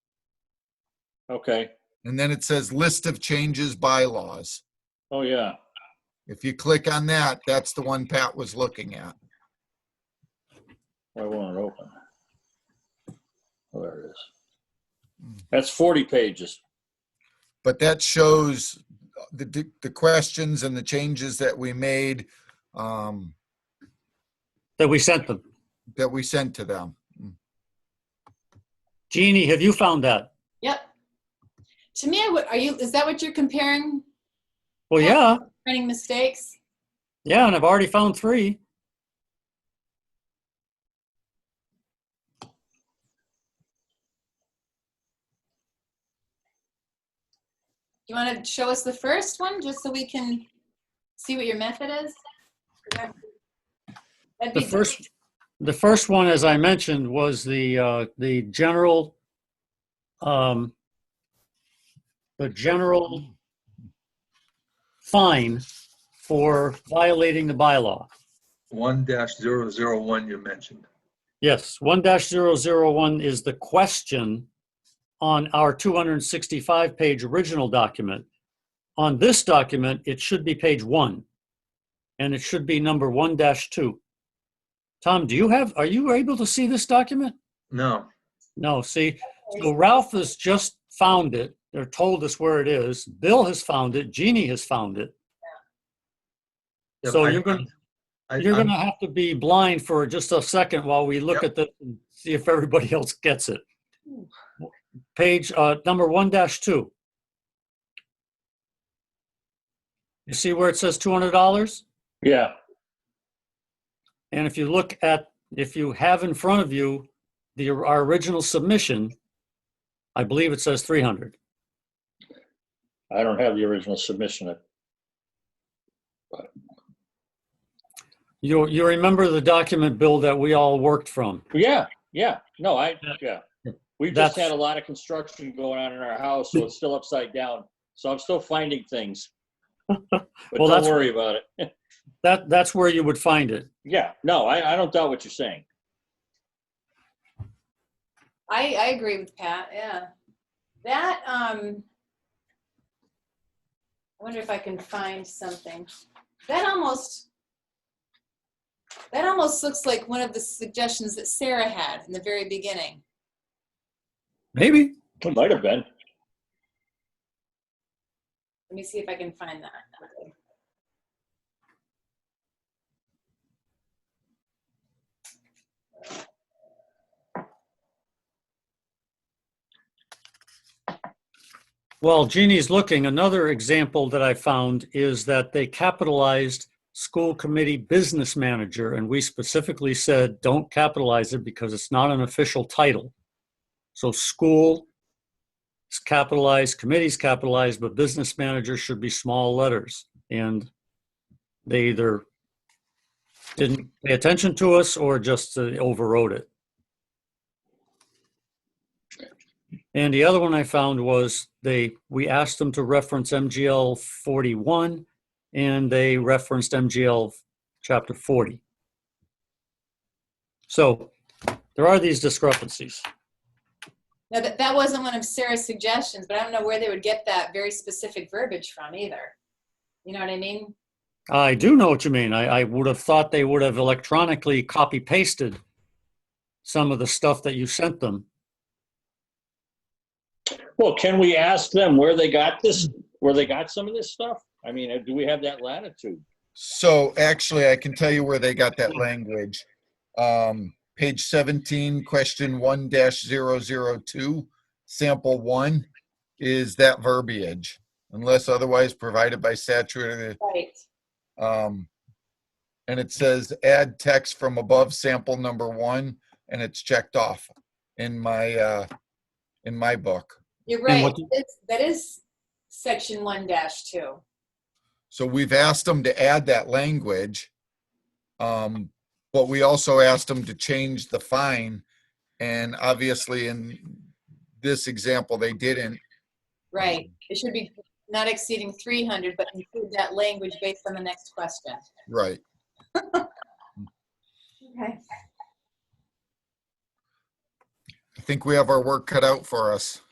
Speaker 2: Okay.
Speaker 5: And then it says list of changes bylaws.
Speaker 2: Oh, yeah.
Speaker 5: If you click on that, that's the one Pat was looking at.
Speaker 2: Why won't it open? Oh, there it is. That's 40 pages.
Speaker 5: But that shows the questions and the changes that we made
Speaker 1: That we sent them.
Speaker 5: that we sent to them.
Speaker 1: Jeannie, have you found that?
Speaker 4: Yep. To me, is that what you're comparing?
Speaker 1: Well, yeah.
Speaker 4: Printing mistakes?
Speaker 1: Yeah, and I've already found 3.
Speaker 4: You want to show us the first one just so we can see what your method is? That'd be
Speaker 1: The first one, as I mentioned, was the general fine for violating the bylaw.
Speaker 3: 1-001 you mentioned.
Speaker 1: Yes, 1-001 is the question on our 265-page original document. On this document, it should be page 1, and it should be number 1-2. Tom, are you able to see this document?
Speaker 3: No.
Speaker 1: No, see, so Ralph has just found it, or told us where it is. Bill has found it, Jeannie has found it.
Speaker 3: Yeah,
Speaker 1: So
Speaker 3: but
Speaker 1: you're going
Speaker 3: I'm-
Speaker 1: to have to be blind for just a second while we look at this and see if everybody else gets it. Page number 1-2. You see where it says $200?
Speaker 2: Yeah.
Speaker 1: And if you have in front of you our original submission, I believe it says 300.
Speaker 2: I don't have the original submission.
Speaker 1: You remember the document, Bill, that we all worked from?
Speaker 2: Yeah. No, yeah. We just
Speaker 1: That's-
Speaker 2: had a lot of construction going on in our house, so it's still upside down. So I'm still finding things. But
Speaker 1: Well,
Speaker 2: don't worry about it.
Speaker 1: That's where you would find it.
Speaker 2: Yeah. No, I don't doubt what you're saying.
Speaker 4: I agree with Pat, yeah. That, I wonder if I can find something. That almost looks like one of the suggestions that Sarah had in the very beginning.
Speaker 1: Maybe.
Speaker 2: It might have been.
Speaker 4: Let me see if I can find that.
Speaker 1: While Jeannie's looking, another example that I found is that they capitalized school committee business manager, and we specifically said, don't capitalize it because it's not an official title. So school is capitalized, committee's capitalized, but business manager should be small letters. And they either didn't pay attention to us or just overrode it. And the other one I found was we asked them to reference MGL 41, and they referenced MGL chapter 40. So there are these discrepancies.
Speaker 4: Now, that wasn't one of Sarah's suggestions, but I don't know where they would get that very specific verbiage from either. You know what I mean?
Speaker 1: I do know what you mean. I would have thought they would have electronically copy pasted some of the stuff that you sent them.
Speaker 2: Well, can we ask them where they got this, where they got some of this stuff? I mean, do we have that latitude?
Speaker 5: So actually, I can tell you where they got that language. Page 17, question 1-002, sample 1 is that verbiage, unless otherwise provided by statute.
Speaker 4: Right.
Speaker 5: And it says add text from above sample number 1, and it's checked off in my book.
Speaker 4: You're right.
Speaker 1: what-
Speaker 4: That is section 1-2.
Speaker 5: So we've asked them to add that language. But we also asked them to change the fine. And obviously in this example, they didn't.
Speaker 4: Right. It should be not exceeding 300, but include that language based on the next question.
Speaker 5: Right.
Speaker 4: Okay.
Speaker 5: I think we have our work cut out for us.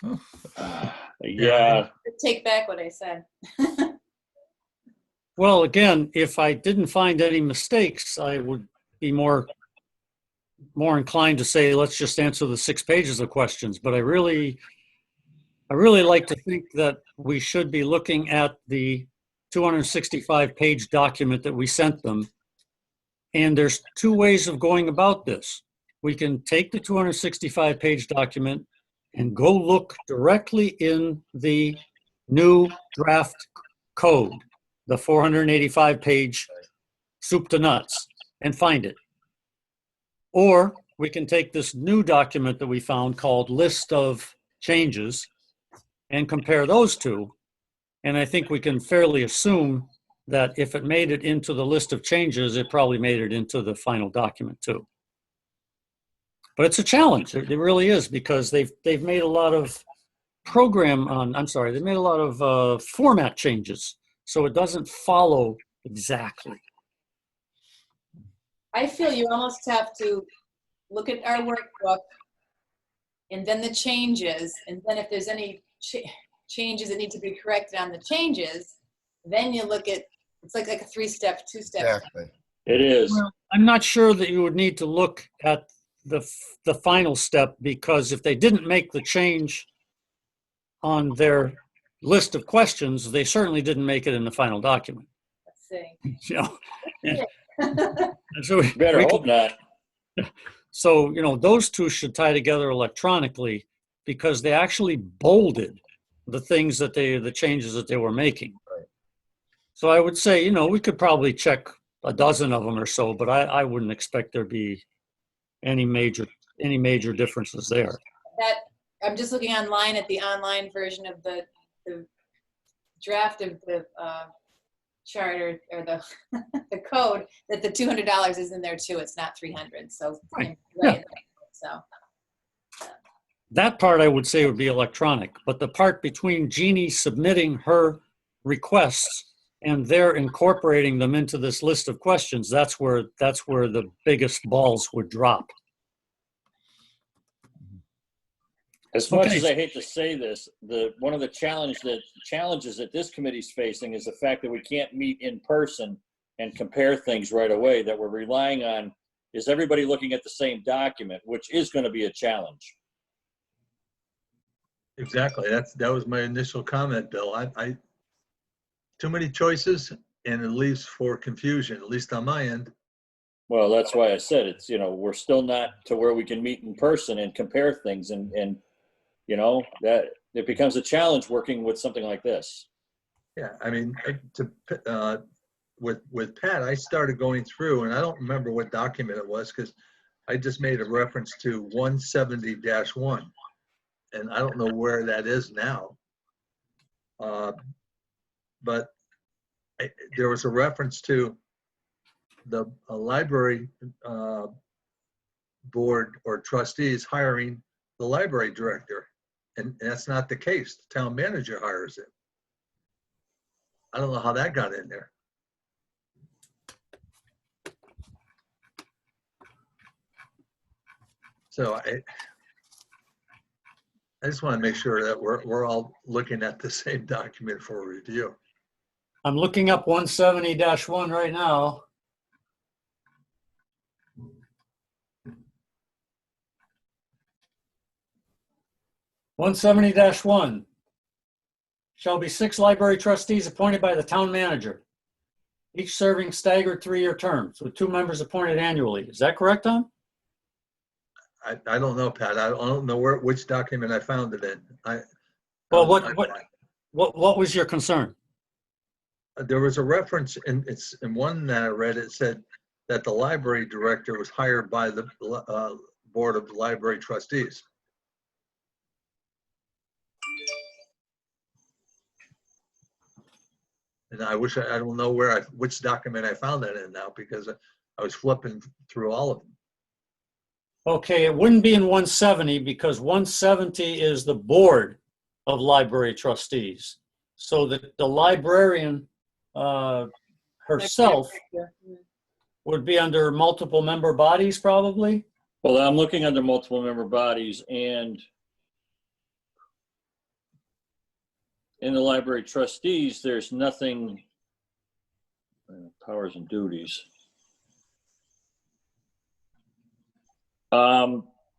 Speaker 2: Yeah,
Speaker 4: Take back what I said.
Speaker 1: Well, again, if I didn't find any mistakes, I would be more inclined to say, let's just answer the 6 pages of questions. But I really like to think that we should be looking at the 265-page document that we sent them. And there's 2 ways of going about this. We can take the 265-page document and go look directly in the new draft code, the 485-page soup to nuts, and find it. Or we can take this new document that we found called List of Changes and compare those 2. And I think we can fairly assume that if it made it into the list of changes, it probably made it into the final document too. But it's a challenge. It really is, because they've made a lot of they made a lot of format changes. So it doesn't follow exactly.
Speaker 4: I feel you almost have to look at our workbook and then the changes. And then if there's any changes that need to be corrected on the changes, then you look at, it's like a 3-step, 2-step.
Speaker 5: Exactly.
Speaker 2: it is.
Speaker 1: Well, I'm not sure that you would need to look at the final step, because if they didn't make the change on their list of questions, they certainly didn't make it in the final document.
Speaker 4: Let's see.
Speaker 1: You know, and so
Speaker 2: Better hope not.
Speaker 1: So, those 2 should tie together electronically, because they actually bolded the things the changes that they were making.
Speaker 5: Right.
Speaker 1: So I would say, we could probably check a dozen of them or so, but I wouldn't expect there be any major differences there.
Speaker 4: That, I'm just looking online at the online version of the draft of the charter, or the the code, that the $200 is in there too. It's not 300. So,
Speaker 1: Right.
Speaker 4: right. So
Speaker 1: That part I would say would be electronic, but the part between Jeannie submitting her requests and they're incorporating them into this list of questions, that's where the biggest balls would drop.
Speaker 2: As much
Speaker 1: Okay.
Speaker 2: as I hate to say this, one of the challenges that this committee's facing is the fact that we can't meet in person and compare things right away. That we're relying on is everybody looking at the same document, which is going to be a challenge.
Speaker 3: Exactly. That was my initial comment, Bill. I too many choices, and it leaves for confusion, at least on my end.
Speaker 2: Well, that's why I said it's, we're still not to where we can meet in person and compare things, and that it becomes a challenge working with something like this.
Speaker 3: Yeah, I mean, with Pat, I started going through, and I don't remember what document it was, because I just made a reference to 170-1, and I don't know where that is now. But there was a reference to the library board or trustees hiring the library director, and that's not the case. The town manager hires it. I don't know how that got in there. So I just want to make sure that we're all looking at the same document for review.
Speaker 1: I'm looking up 170-1 right now. (170-1) shall be 6 library trustees appointed by the town manager, each serving staggered 3-year terms with 2 members appointed annually. Is that correct, Tom?
Speaker 3: I don't know, Pat. I don't know which document I found it in.
Speaker 1: Well, what was your concern?
Speaker 3: There was a reference in one that I read, it said that the library director was hired by the Board of Library Trustees. And I don't know which document I found that in now, because I was flipping through all of them.
Speaker 1: Okay, it wouldn't be in 170 because 170 is the Board of Library Trustees. So that the librarian herself would be under multiple member bodies probably?
Speaker 2: Well, I'm looking under multiple member bodies, and in the library trustees, there's nothing, powers and duties.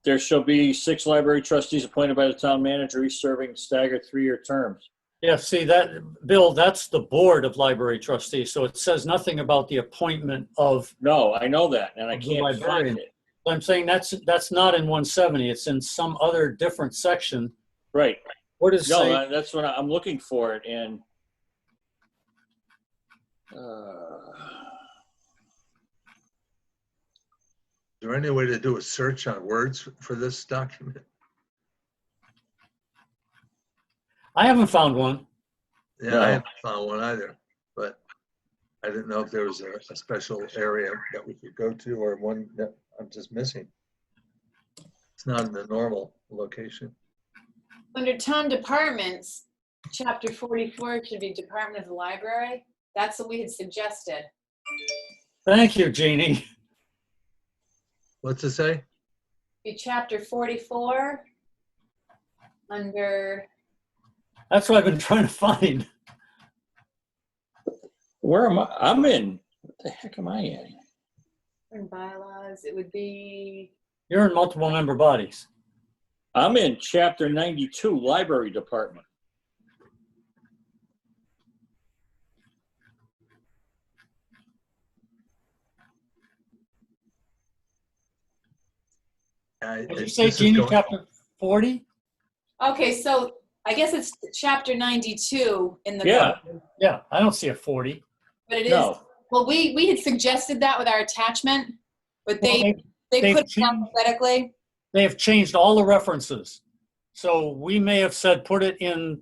Speaker 2: There shall be 6 library trustees appointed by the town manager, each serving staggered 3-year terms.
Speaker 1: Yeah, see that, Bill, that's the Board of Library Trustees. So it says nothing about the appointment of,
Speaker 2: No, I know that, and I
Speaker 1: The
Speaker 2: can't find
Speaker 1: librarian.
Speaker 2: it.
Speaker 1: I'm saying that's not in 170. It's in some other different section.
Speaker 2: Right.
Speaker 1: What does it say?
Speaker 2: No, that's what I'm looking for it, and
Speaker 3: Is there any way to do a search on words for this document?
Speaker 1: I haven't found one.
Speaker 3: Yeah,
Speaker 2: No.
Speaker 3: I haven't found one either, but I didn't know if there was a special area that we could go to, or one that I'm just missing. It's not in the normal location.
Speaker 4: Under town departments, chapter 44 should be Department of the Library. That's what we had suggested.
Speaker 1: Thank you, Jeannie.
Speaker 3: What's it say?
Speaker 4: Be chapter 44 under,
Speaker 1: That's what I've been trying to find.
Speaker 2: where am I? I'm in. What the heck am I in?
Speaker 4: bylaws, it would be,
Speaker 1: You're in multiple member bodies.
Speaker 2: I'm in chapter 92, library department.
Speaker 1: Did you say, Jeannie, chapter 40?
Speaker 4: okay, so I guess it's chapter 92 in the
Speaker 2: Yeah.
Speaker 4: book,
Speaker 1: Yeah, I don't see a 40.
Speaker 4: but it is,
Speaker 2: No,
Speaker 4: well, we had suggested that with our attachment, but
Speaker 1: Well,
Speaker 4: they
Speaker 1: they've
Speaker 4: put it
Speaker 1: changed-
Speaker 4: alphabetically.
Speaker 1: They have changed all the references. So we may have said, put it in,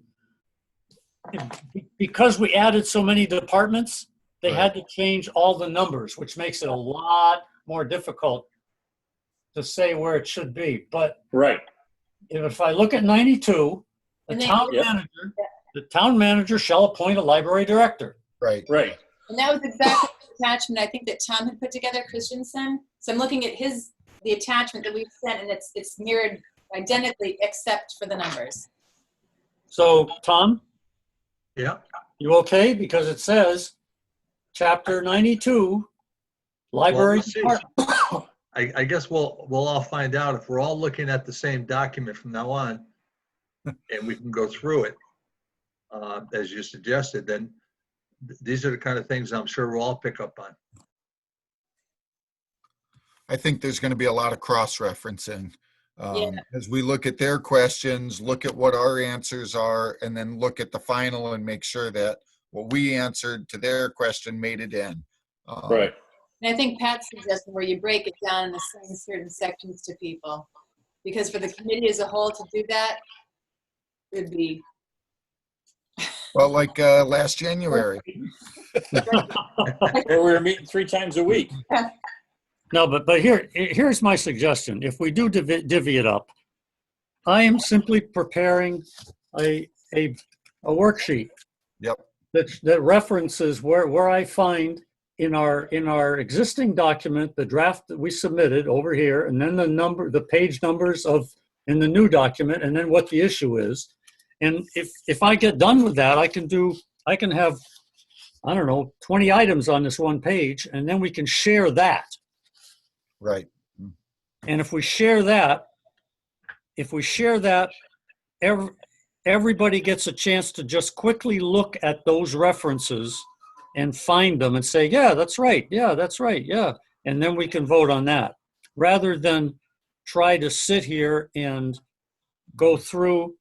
Speaker 1: because we added so many departments, they had to change all the numbers, which makes it a lot more difficult to say where it should be. But
Speaker 2: right.
Speaker 1: if I look at 92,
Speaker 4: And then-
Speaker 2: Yep.
Speaker 1: the town manager shall appoint a library director.
Speaker 5: Right.
Speaker 2: Right.
Speaker 4: And that was exactly the attachment I think that Tom had put together, Christensen. So I'm looking at the attachment that we've sent, and it's mirrored identically except for the numbers.
Speaker 1: So, Tom,
Speaker 3: Yeah,
Speaker 1: you okay? Because it says, chapter 92, library
Speaker 3: we'll see.
Speaker 1: department.
Speaker 3: I guess we'll all find out if we're all looking at the same document from now on, and we can go through it, as you suggested, then these are the kind of things I'm sure we'll all pick up on.
Speaker 5: I think there's going to be a lot of cross-referencing.
Speaker 4: Yeah.
Speaker 5: As we look at their questions, look at what our answers are, and then look at the final and make sure that what we answered to their question made it in.
Speaker 2: Right.
Speaker 4: And I think Pat suggested where you break it down and assign certain sections to people. Because for the committee as a whole to do that, it would be,
Speaker 5: Well, like last January.
Speaker 2: Or we were meeting 3 times a week.
Speaker 1: No, but here's my suggestion. If we do divvy it up, I am simply preparing a worksheet.
Speaker 5: Yep.
Speaker 1: That references where I find in our existing document, the draft that we submitted over here, and then the page numbers in the new document, and then what the issue is. And if I get done with that, I can have I don't know, 20 items on this one page, and then we can share that.
Speaker 5: Right.
Speaker 1: And if we share that, everybody gets a chance to just quickly look at those references and find them and say, yeah, that's right. Yeah, that's right. Yeah. And then we can vote on that rather than try to sit here and go through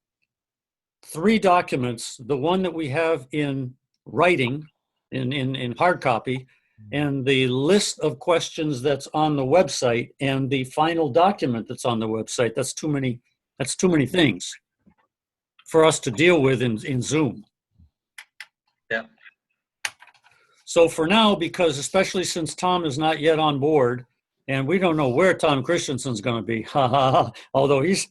Speaker 1: 3 documents, the one that we have in writing, in hard copy, and the list of questions that's on the website and the final document that's on the website. That's too many things for us to deal with in Zoom.
Speaker 3: Yeah.
Speaker 1: So for now, because especially since Tom is not yet on board, and we don't know where Tom Christensen's going to be, although he's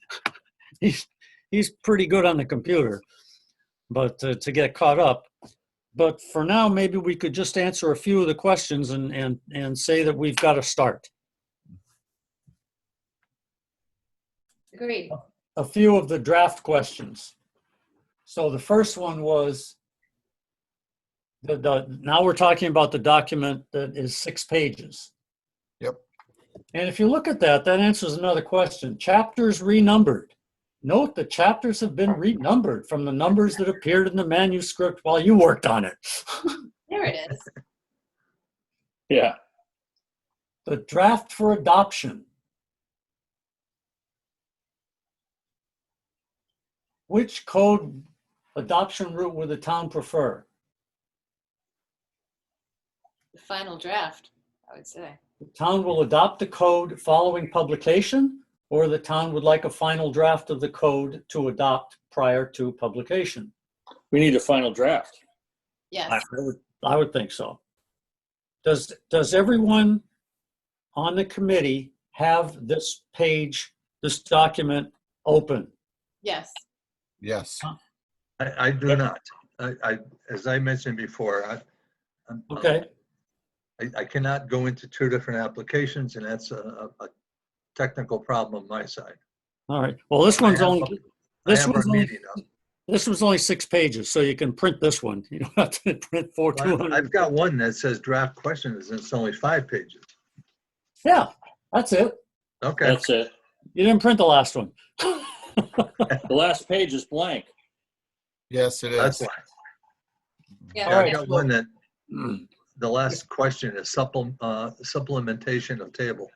Speaker 1: pretty good on the computer, but to get caught up. But for now, maybe we could just answer a few of the questions and say that we've got to start.
Speaker 4: Agreed.
Speaker 1: A few of the draft questions. So the first one was, now we're talking about the document that is 6 pages.
Speaker 5: Yep.
Speaker 1: And if you look at that, that answers another question. Chapters renumbered. Note the chapters have been renumbered from the numbers that appeared in the manuscript while you worked on it.
Speaker 4: There it is.
Speaker 2: Yeah.
Speaker 1: The draft for adoption. Which code adoption route would the town prefer?
Speaker 4: The final draft, I would say.
Speaker 1: The town will adopt the code following publication, or the town would like a final draft of the code to adopt prior to publication?
Speaker 2: We need a final draft.
Speaker 4: Yes.
Speaker 1: I would think so. Does everyone on the committee have this page, this document open?
Speaker 4: Yes.
Speaker 5: Yes.
Speaker 3: I do not. As I mentioned before,
Speaker 1: Okay,
Speaker 3: I cannot go into 2 different applications, and that's a technical problem on my side.
Speaker 1: all right. Well, this one's only,
Speaker 3: I
Speaker 1: this
Speaker 3: have our
Speaker 1: one's only,
Speaker 3: meeting up.
Speaker 1: this was only 6 pages, so you can print this one. You don't have to print 200.
Speaker 3: I've got one that says draft questions, and it's only 5 pages.
Speaker 1: Yeah, that's it.
Speaker 3: Okay.
Speaker 2: That's it.
Speaker 1: You didn't print the last one.
Speaker 2: The last page is blank.
Speaker 5: Yes, it
Speaker 3: That's
Speaker 5: is.
Speaker 3: why.
Speaker 4: Yeah.
Speaker 1: All right.
Speaker 3: I've got one that,
Speaker 1: Mm.
Speaker 3: the last question is supplementation of table.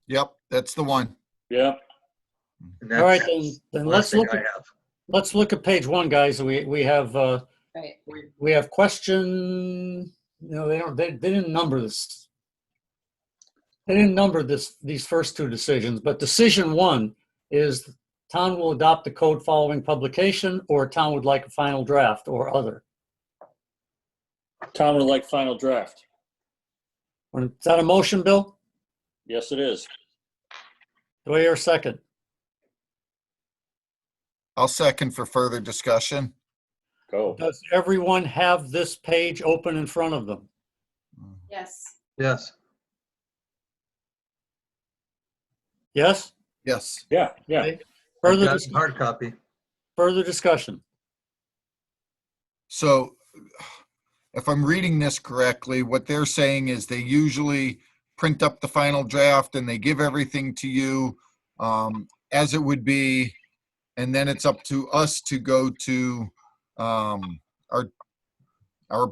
Speaker 5: Yep, that's the one.
Speaker 2: Yeah.
Speaker 3: And
Speaker 1: All right,
Speaker 3: that's
Speaker 1: then
Speaker 3: the
Speaker 1: let's
Speaker 3: last thing
Speaker 1: look
Speaker 3: I
Speaker 1: at,
Speaker 3: have.
Speaker 1: let's look at page 1, guys. We have
Speaker 4: Right.
Speaker 1: we have question. No, they didn't number this. They didn't number these first 2 decisions, but decision 1 is town will adopt the code following publication, or town would like a final draft, or other.
Speaker 2: Tom would like final draft.
Speaker 1: Is that a motion, Bill?
Speaker 2: Yes, it is.
Speaker 1: Do I hear a second?
Speaker 5: I'll second for further discussion.
Speaker 2: Go.
Speaker 1: Does everyone have this page open in front of them?
Speaker 4: Yes.
Speaker 3: Yes.
Speaker 1: Yes?
Speaker 5: Yes.
Speaker 2: Yeah, yeah.
Speaker 1: Okay.
Speaker 3: I've
Speaker 1: Further,
Speaker 3: got hard copy.
Speaker 1: further discussion.
Speaker 5: So if I'm reading this correctly, what they're saying is they usually print up the final draft and they give everything to you as it would be. And then it's up to us to go to our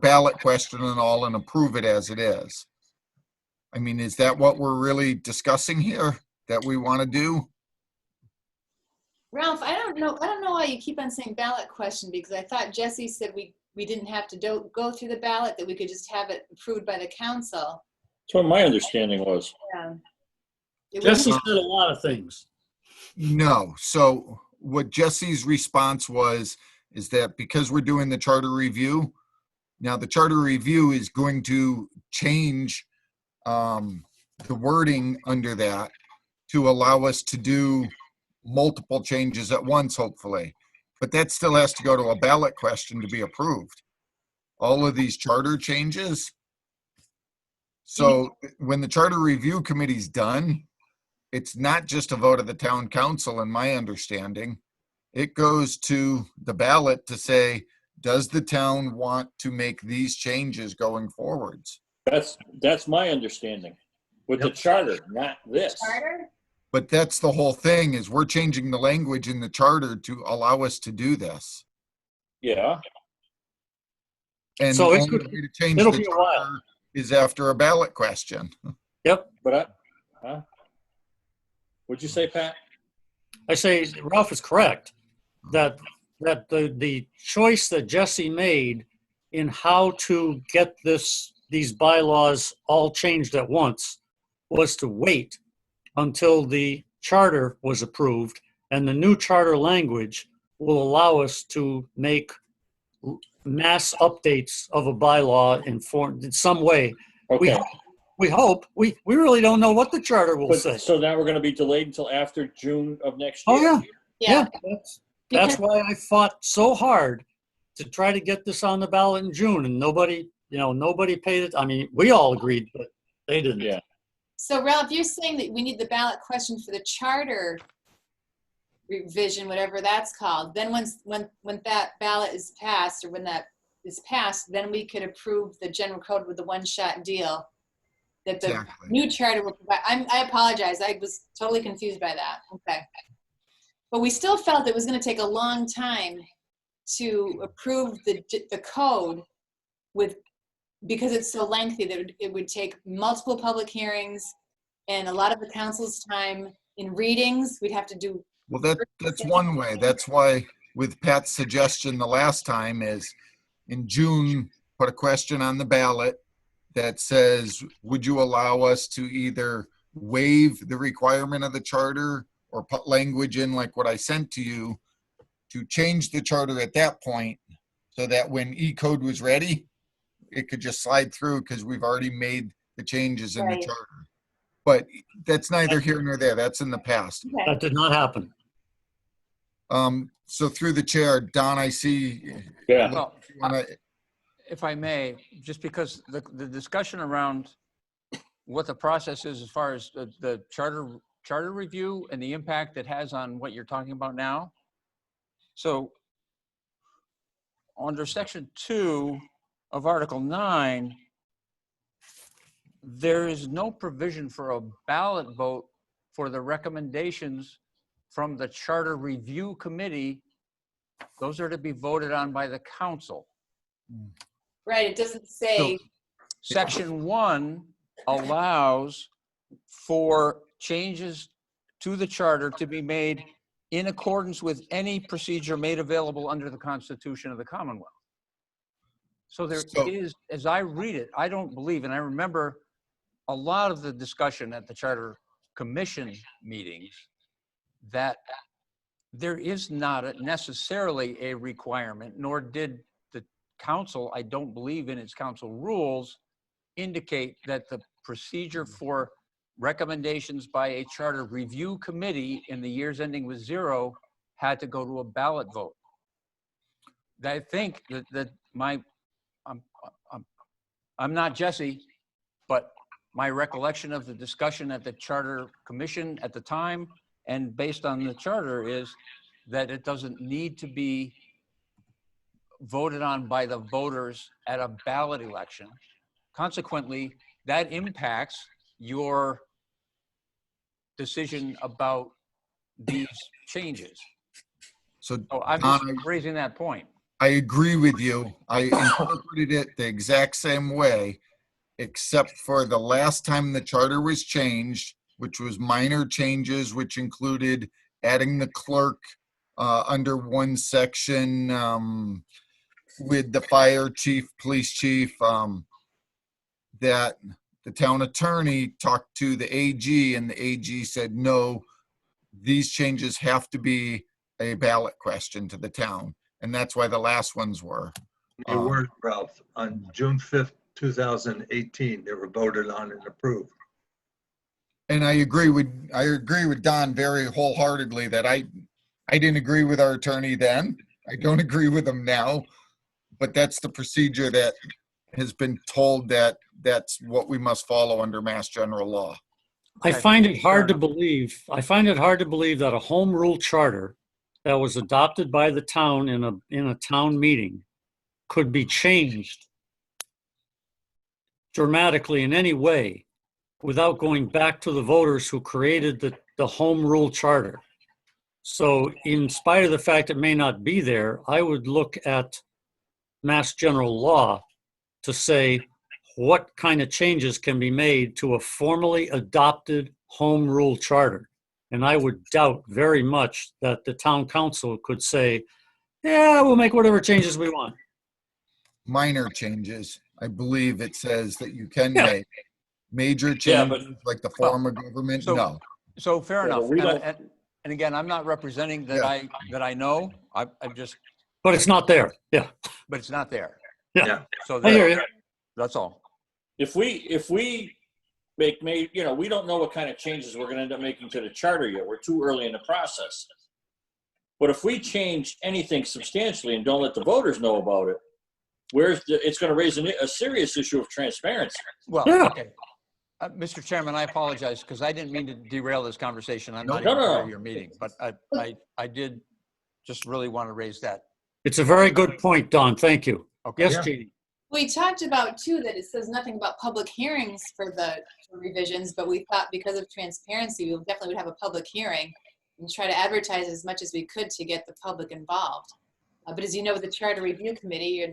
Speaker 5: ballot question and all and approve it as it is. I mean, is that what we're really discussing here that we want to do?
Speaker 4: Ralph, I don't know why you keep on saying ballot question, because I thought Jesse said we didn't have to go through the ballot, that we could just have it approved by the council.
Speaker 2: That's what my understanding was.
Speaker 4: Yeah. It
Speaker 1: Jesse
Speaker 4: wouldn't-
Speaker 1: said a lot of things.
Speaker 5: No. So what Jesse's response was, is that because we're doing the charter review, now the charter review is going to change the wording under that to allow us to do multiple changes at once, hopefully. But that still has to go to a ballot question to be approved. All of these charter changes. So when the charter review committee's done, it's not just a vote of the town council, in my understanding. It goes to the ballot to say, does the town want to make these changes going forwards?
Speaker 2: That's my understanding with the
Speaker 3: Yep.
Speaker 2: charter, not this.
Speaker 4: Charter?
Speaker 5: But that's the whole thing, is we're changing the language in the charter to allow us to do this.
Speaker 2: Yeah,
Speaker 5: And
Speaker 1: So
Speaker 5: the
Speaker 1: it
Speaker 5: only
Speaker 1: could-
Speaker 5: way to change
Speaker 1: it'll
Speaker 5: the
Speaker 1: be a while.
Speaker 5: charter is after a ballot question.
Speaker 1: Yep.
Speaker 2: but what'd you say, Pat?
Speaker 1: I say Ralph is correct, that the choice that Jesse made in how to get these bylaws all changed at once was to wait until the charter was approved, and the new charter language will allow us to make mass updates of a bylaw in some way.
Speaker 2: Okay,
Speaker 1: We hope. We really don't know what the charter will
Speaker 2: but
Speaker 1: say.
Speaker 2: so now we're gonna be delayed until after June of next
Speaker 1: Oh,
Speaker 2: year?
Speaker 1: yeah.
Speaker 4: Yeah.
Speaker 1: That's why I fought so hard to try to get this on the ballot in June, and nobody paid it. I mean, we all agreed, but they didn't.
Speaker 2: Yeah.
Speaker 4: So Ralph, you're saying that we need the ballot question for the charter revision, whatever that's called. Then when that ballot is passed, or when that is passed, then we could approve the general code with the one-shot deal that the
Speaker 5: Exactly.
Speaker 4: new charter will provide. I apologize. I was totally confused by that. Okay. But we still felt it was going to take a long time to approve the code because it's so lengthy that it would take multiple public hearings and a lot of the council's time in readings. We'd have to do.
Speaker 5: Well, that's one way. That's why with Pat's suggestion the last time is in June, put a question on the ballot that says, would you allow us to either waive the requirement of the charter or put language in like what I sent to you to change the charter at that point so that when E-code was ready, it could just slide through because we've already made the changes in
Speaker 4: Right.
Speaker 5: the charter. But that's neither here nor there. That's in the past.
Speaker 4: Okay.
Speaker 1: That did not happen.
Speaker 5: So through the chair, Don, I see.
Speaker 2: Yeah.
Speaker 6: Well,
Speaker 5: you wanna-
Speaker 6: if I may, just because the discussion around what the process is as far as the charter review and the impact it has on what you're talking about now. So under section 2 of Article 9, there is no provision for a ballot vote for the recommendations from the Charter Review Committee. Those are to be voted on by the council.
Speaker 4: Right. It doesn't say.
Speaker 6: Section 1 allows for changes to the charter to be made in accordance with any procedure made available under the Constitution of the Commonwealth. So there
Speaker 5: So-
Speaker 6: is, as I read it, I don't believe, and I remember a lot of the discussion at the Charter Commission meetings, that there is not necessarily a requirement, nor did the council, I don't believe in its council rules, indicate that the procedure for recommendations by a charter review committee in the years ending with 0 had to go to a ballot vote. I think that I'm not Jesse, but my recollection of the discussion at the Charter Commission at the time and based on the charter is that it doesn't need to be voted on by the voters at a ballot election. Consequently, that impacts your decision about these changes.
Speaker 5: So
Speaker 6: So I'm just
Speaker 5: Don,
Speaker 6: raising that point.
Speaker 5: I agree with you. I interpreted it the exact same way, except for the last time the charter was changed, which was minor changes, which included adding the clerk under one section with the fire chief, police chief, that the town attorney talked to the AG and the AG said, no, these changes have to be a ballot question to the town. And that's why the last ones were.
Speaker 3: They were, Ralph, on June 5th, 2018, they were voted on and approved.
Speaker 5: And I agree with Don very wholeheartedly that I didn't agree with our attorney then. I don't agree with him now, but that's the procedure that has been told that that's what we must follow under Mass General Law.
Speaker 1: I
Speaker 6: Okay,
Speaker 1: find it hard to
Speaker 6: fair
Speaker 1: believe. I find it hard to believe that a home rule charter that was adopted by the town in a town meeting could be changed dramatically in any way without going back to the voters who created the home rule charter. So in spite of the fact it may not be there, I would look at Mass General Law to say what kind of changes can be made to a formally adopted home rule charter. And I would doubt very much that the town council could say, yeah, we'll make whatever changes we want.
Speaker 5: Minor changes. I believe it says that you can
Speaker 1: Yeah.
Speaker 5: make major
Speaker 2: Yeah, but-
Speaker 5: changes, like the form of government.
Speaker 6: so-
Speaker 5: No.
Speaker 6: So fair
Speaker 2: Yeah, but
Speaker 6: enough.
Speaker 2: we
Speaker 6: And,
Speaker 2: don't-
Speaker 6: and again, I'm not representing that I know. I'm just,
Speaker 1: But it's not there. Yeah,
Speaker 6: but it's not there.
Speaker 1: yeah.
Speaker 6: So
Speaker 1: I hear you.
Speaker 6: that's all.
Speaker 2: If we we don't know what kind of changes we're gonna end up making to the charter yet. We're too early in the process. But if we change anything substantially and don't let the voters know about it, it's gonna raise a serious issue of transparency.
Speaker 6: Well,
Speaker 1: Yeah.
Speaker 6: okay. Mr. Chairman, I apologize because I didn't mean to derail this conversation. I'm not
Speaker 2: No,
Speaker 6: even
Speaker 2: no,
Speaker 6: part
Speaker 2: no.
Speaker 6: of your meeting, but I did just really want to raise that.
Speaker 1: It's a very good point, Don. Thank you.
Speaker 6: Okay.
Speaker 1: Yes,
Speaker 3: Yeah.
Speaker 1: Jeannie.
Speaker 4: We talked about too that it says nothing about public hearings for the revisions, but we thought because of transparency, we definitely would have a public hearing and try to advertise as much as we could to get the public involved. But as you know, with the Charter Review Committee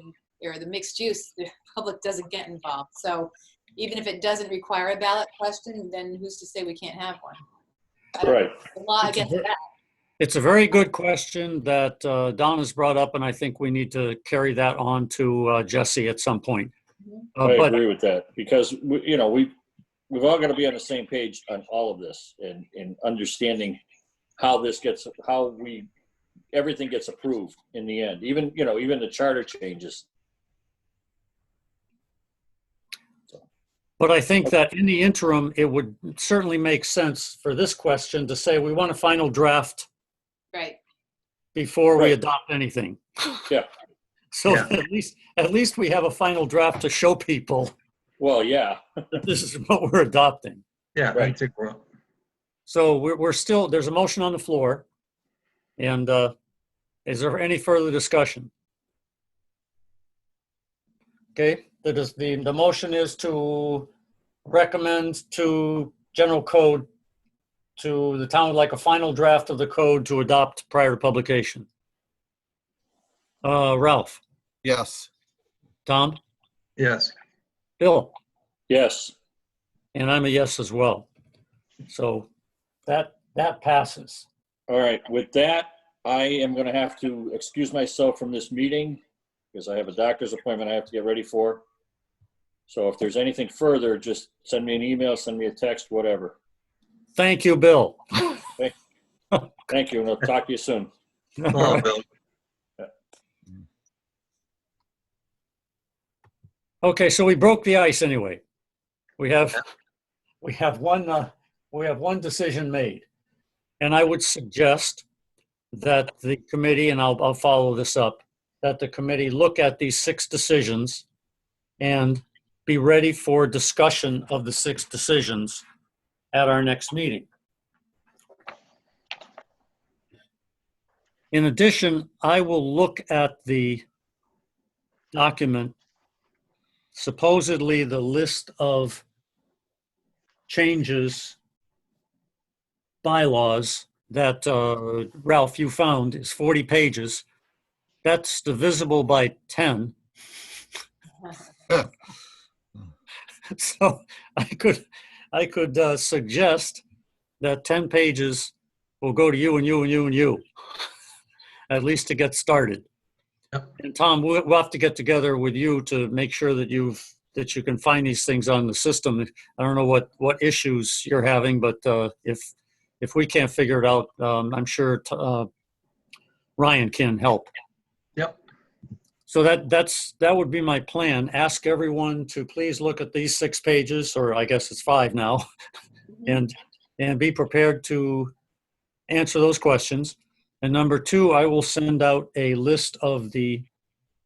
Speaker 4: or the mixed use, the public doesn't get involved. So even if it doesn't require a ballot question, then who's to say we can't have one? I don't-
Speaker 2: Right.
Speaker 4: The law
Speaker 1: It's a
Speaker 4: against
Speaker 1: ver-
Speaker 4: that.
Speaker 1: It's a very good question that Don has brought up, and I think we need to carry that on to Jesse at some point.
Speaker 2: I
Speaker 1: But
Speaker 2: agree with that because we've all got to be on the same page on all of this and understanding how everything gets approved in the end. Even the charter changes.
Speaker 1: But I think that in the interim, it would certainly make sense for this question to say we want a final draft
Speaker 4: Right.
Speaker 1: before we
Speaker 2: Right.
Speaker 1: adopt anything.
Speaker 2: Yeah.
Speaker 1: So
Speaker 3: Yeah.
Speaker 1: at least we have a final draft to show people
Speaker 2: Well, yeah.
Speaker 1: that this is what we're adopting.
Speaker 3: Yeah, I
Speaker 2: Right.
Speaker 3: think we're,
Speaker 1: So we're still, there's a motion on the floor. And is there any further discussion? Okay, the motion is to recommend to general code to the town like a final draft of the code to adopt prior to publication. Ralph,
Speaker 5: Yes.
Speaker 1: Tom,
Speaker 3: yes.
Speaker 1: Bill,
Speaker 2: Yes.
Speaker 1: and I'm a yes as well. So that passes.
Speaker 2: All right. With that, I am going to have to excuse myself from this meeting because I have a doctor's appointment I have to get ready for. So if there's anything further, just send me an email, send me a text, whatever.
Speaker 1: Thank you, Bill.
Speaker 2: Thank you, and I'll talk to you soon.
Speaker 3: Come on, Bill.
Speaker 1: Okay, so we broke the ice anyway. We have one decision made. And I would suggest that the committee, and I'll follow this up, that the committee look at these 6 decisions and be ready for discussion of the 6 decisions at our next meeting. In addition, I will look at the document, supposedly the list of changes, bylaws that Ralph, you found is 40 pages. That's divisible by 10. So I could suggest that 10 pages will go to you and you and you and you, at least to get started.
Speaker 3: Yep.
Speaker 1: And Tom, we'll have to get together with you to make sure that you can find these things on the system. I don't know what issues you're having, but if we can't figure it out, I'm sure Ryan can help.
Speaker 3: Yep.
Speaker 1: So that would be my plan. Ask everyone to please look at these 6 pages, or I guess it's 5 now, and be prepared to answer those questions. And number 2, I will send out a list of the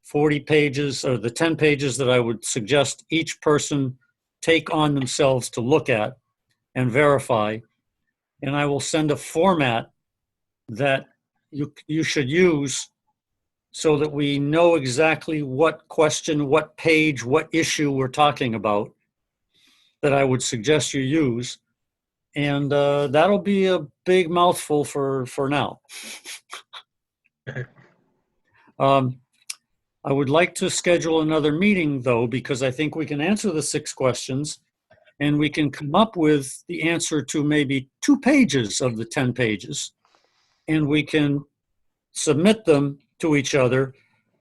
Speaker 1: 40 pages or the 10 pages that I would suggest each person take on themselves to look at and verify. And I will send a format that you should use so that we know exactly what question, what page, what issue we're talking about, that I would suggest you use. And that'll be a big mouthful for now. I would like to schedule another meeting, though, because I think we can answer the 6 questions and we can come up with the answer to maybe 2 pages of the 10 pages. And we can submit them to each other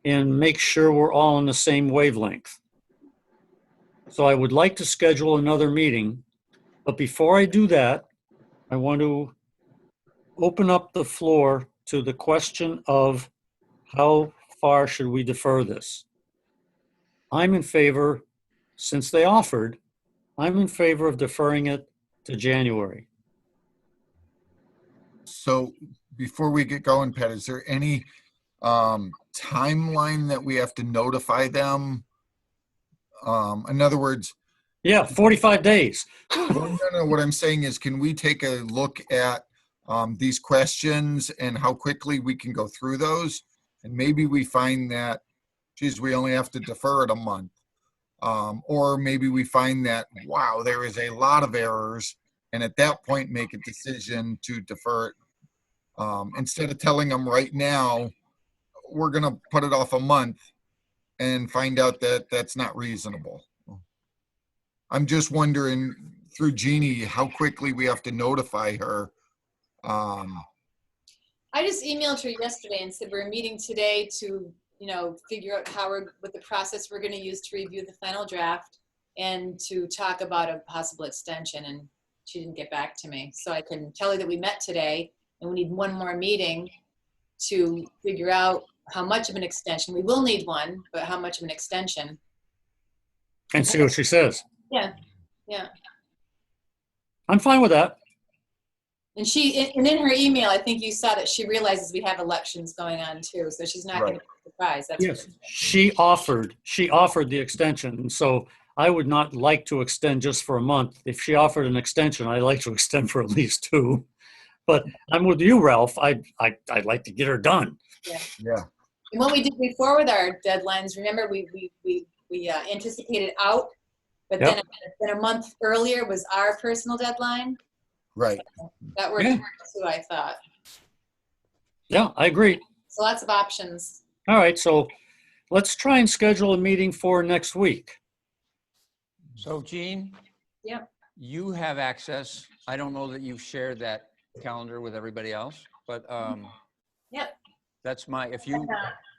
Speaker 1: and make sure we're all on the same wavelength. So I would like to schedule another meeting, but before I do that, I want to open up the floor to the question of how far should we defer this? I'm in favor, since they offered, I'm in favor of deferring it to January.
Speaker 5: So before we get going, Pat, is there any timeline that we have to notify them? In other words,
Speaker 1: Yeah, 45 days.
Speaker 5: no, what I'm saying is, can we take a look at these questions and how quickly we can go through those? And maybe we find that, geez, we only have to defer it a month. Or maybe we find that, wow, there is a lot of errors. And at that point, make a decision to defer it. Instead of telling them right now, we're going to put it off a month and find out that that's not reasonable. I'm just wondering through Jeannie, how quickly we have to notify her.
Speaker 4: I just emailed her yesterday and said we're meeting today to, figure out what the process we're going to use to review the final draft and to talk about a possible extension. And she didn't get back to me. So I can tell her that we met today and we need one more meeting to figure out how much of an extension. We will need one, but how much of an extension.
Speaker 1: And see what she says.
Speaker 4: Yeah.
Speaker 1: I'm fine with that.
Speaker 4: And in her email, I think you saw that she realizes we have elections going on too, so she's not going to be surprised. That's
Speaker 1: Yes, she offered the extension, and so I would not like to extend just for a month. If she offered an extension, I'd like to extend for at least 2. But I'm with you, Ralph. I'd like to get her done.
Speaker 5: Yeah.
Speaker 4: And what we did before with our deadlines, remember we anticipated out, but
Speaker 1: Yep.
Speaker 4: then a month earlier was our personal deadline.
Speaker 5: Right.
Speaker 4: That worked
Speaker 1: Yeah.
Speaker 4: too, I thought.
Speaker 1: Yeah, I agree.
Speaker 4: So lots of options.
Speaker 1: All right, so let's try and schedule a meeting for next week.
Speaker 6: So Jean?
Speaker 4: Yep.
Speaker 6: You have access. I don't know that you've shared that calendar with everybody else, but
Speaker 4: Yep.
Speaker 6: that's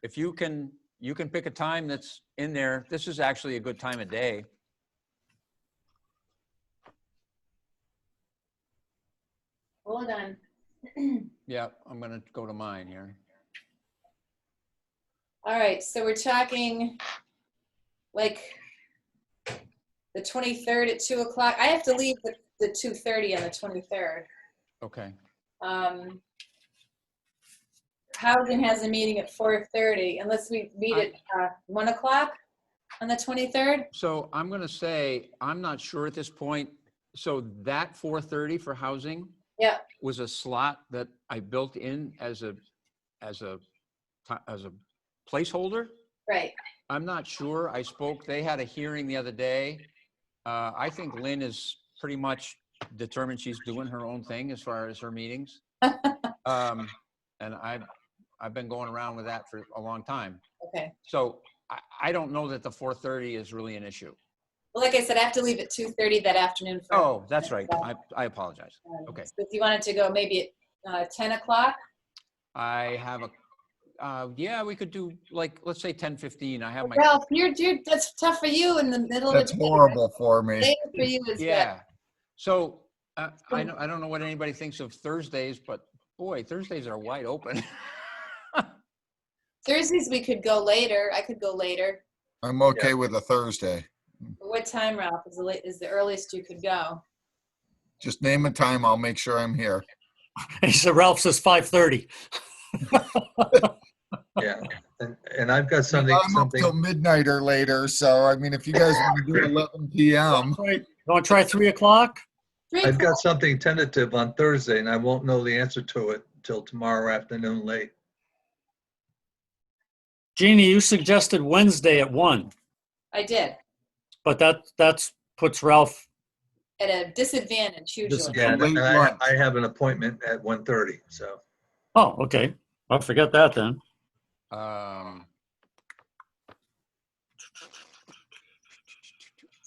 Speaker 6: if you can pick a time that's in there. This is actually a good time of day.
Speaker 4: Hold on.
Speaker 6: Yeah, I'm gonna go to mine here.
Speaker 4: All right, so we're talking like the 23rd at 2 o'clock. I have to leave the 2:30 on the 23rd.
Speaker 6: Okay.
Speaker 4: Housing has a meeting at 4:30, unless we meet at 1 o'clock on the 23rd.
Speaker 6: So I'm gonna say, I'm not sure at this point. So that 4:30 for housing
Speaker 4: Yeah,
Speaker 6: was a slot that I built in as a placeholder.
Speaker 4: right.
Speaker 6: I'm not sure. They had a hearing the other day. I think Lynn is pretty much determined she's doing her own thing as far as her meetings. And I've been going around with that for a long time.
Speaker 4: Okay.
Speaker 6: So I don't know that the 4:30 is really an issue.
Speaker 4: Well, like I said, I have to leave at 2:30 that afternoon.
Speaker 6: Oh, that's right. I apologize. Okay.
Speaker 4: So if you wanted to go maybe at 10 o'clock.
Speaker 6: I have yeah, we could do let's say 10:15. I have my.
Speaker 4: Ralph, that's tough for you in the middle
Speaker 5: That's
Speaker 4: of the day.
Speaker 5: horrible for me.
Speaker 4: Day for you is
Speaker 6: Yeah. So I don't know what anybody thinks of Thursdays, but boy, Thursdays are wide open.
Speaker 4: Thursdays we could go later. I could go later.
Speaker 5: I'm okay with a Thursday.
Speaker 4: What time, Ralph, is the earliest you could go?
Speaker 5: Just name a time. I'll make sure I'm here.
Speaker 1: He said, Ralph says 5:30.
Speaker 3: Yeah, and I've got something,
Speaker 5: I'm up till midnight or later. So, I mean, if you guys want to do 11 p.m.
Speaker 1: You want to try 3 o'clock?
Speaker 3: I've got something tentative on Thursday, and I won't know the answer to it till tomorrow afternoon late.
Speaker 1: Jeannie, you suggested Wednesday at 1,
Speaker 4: I did,
Speaker 1: but that puts Ralph,
Speaker 4: at a disadvantage usually.
Speaker 3: Yeah, and
Speaker 5: late
Speaker 3: I
Speaker 5: lunch.
Speaker 3: I have an appointment at 1:30, so.
Speaker 1: oh, okay. I'll forget that then.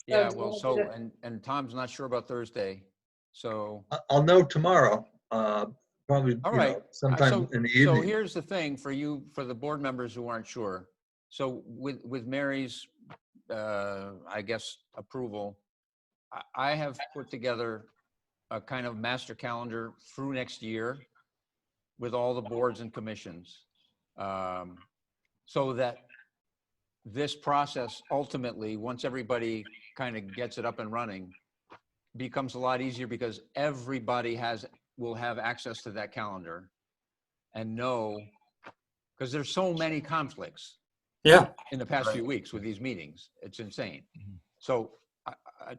Speaker 6: Yeah,
Speaker 4: do you
Speaker 6: well,
Speaker 4: wanna do
Speaker 6: so,
Speaker 4: the-
Speaker 6: and Tom's not sure about Thursday, so.
Speaker 3: I'll know tomorrow, probably,
Speaker 6: All right.
Speaker 3: sometime in the
Speaker 6: So
Speaker 3: evening.
Speaker 6: here's the thing for you, for the board members who aren't sure. So with Mary's, I guess, approval, I have put together a kind of master calendar through next year with all the boards and commissions. So that this process ultimately, once everybody kind of gets it up and running, becomes a lot easier because everybody will have access to that calendar and know, because there's so many conflicts
Speaker 1: Yeah,
Speaker 6: in the past
Speaker 5: Right.
Speaker 6: few weeks with these meetings. It's insane. So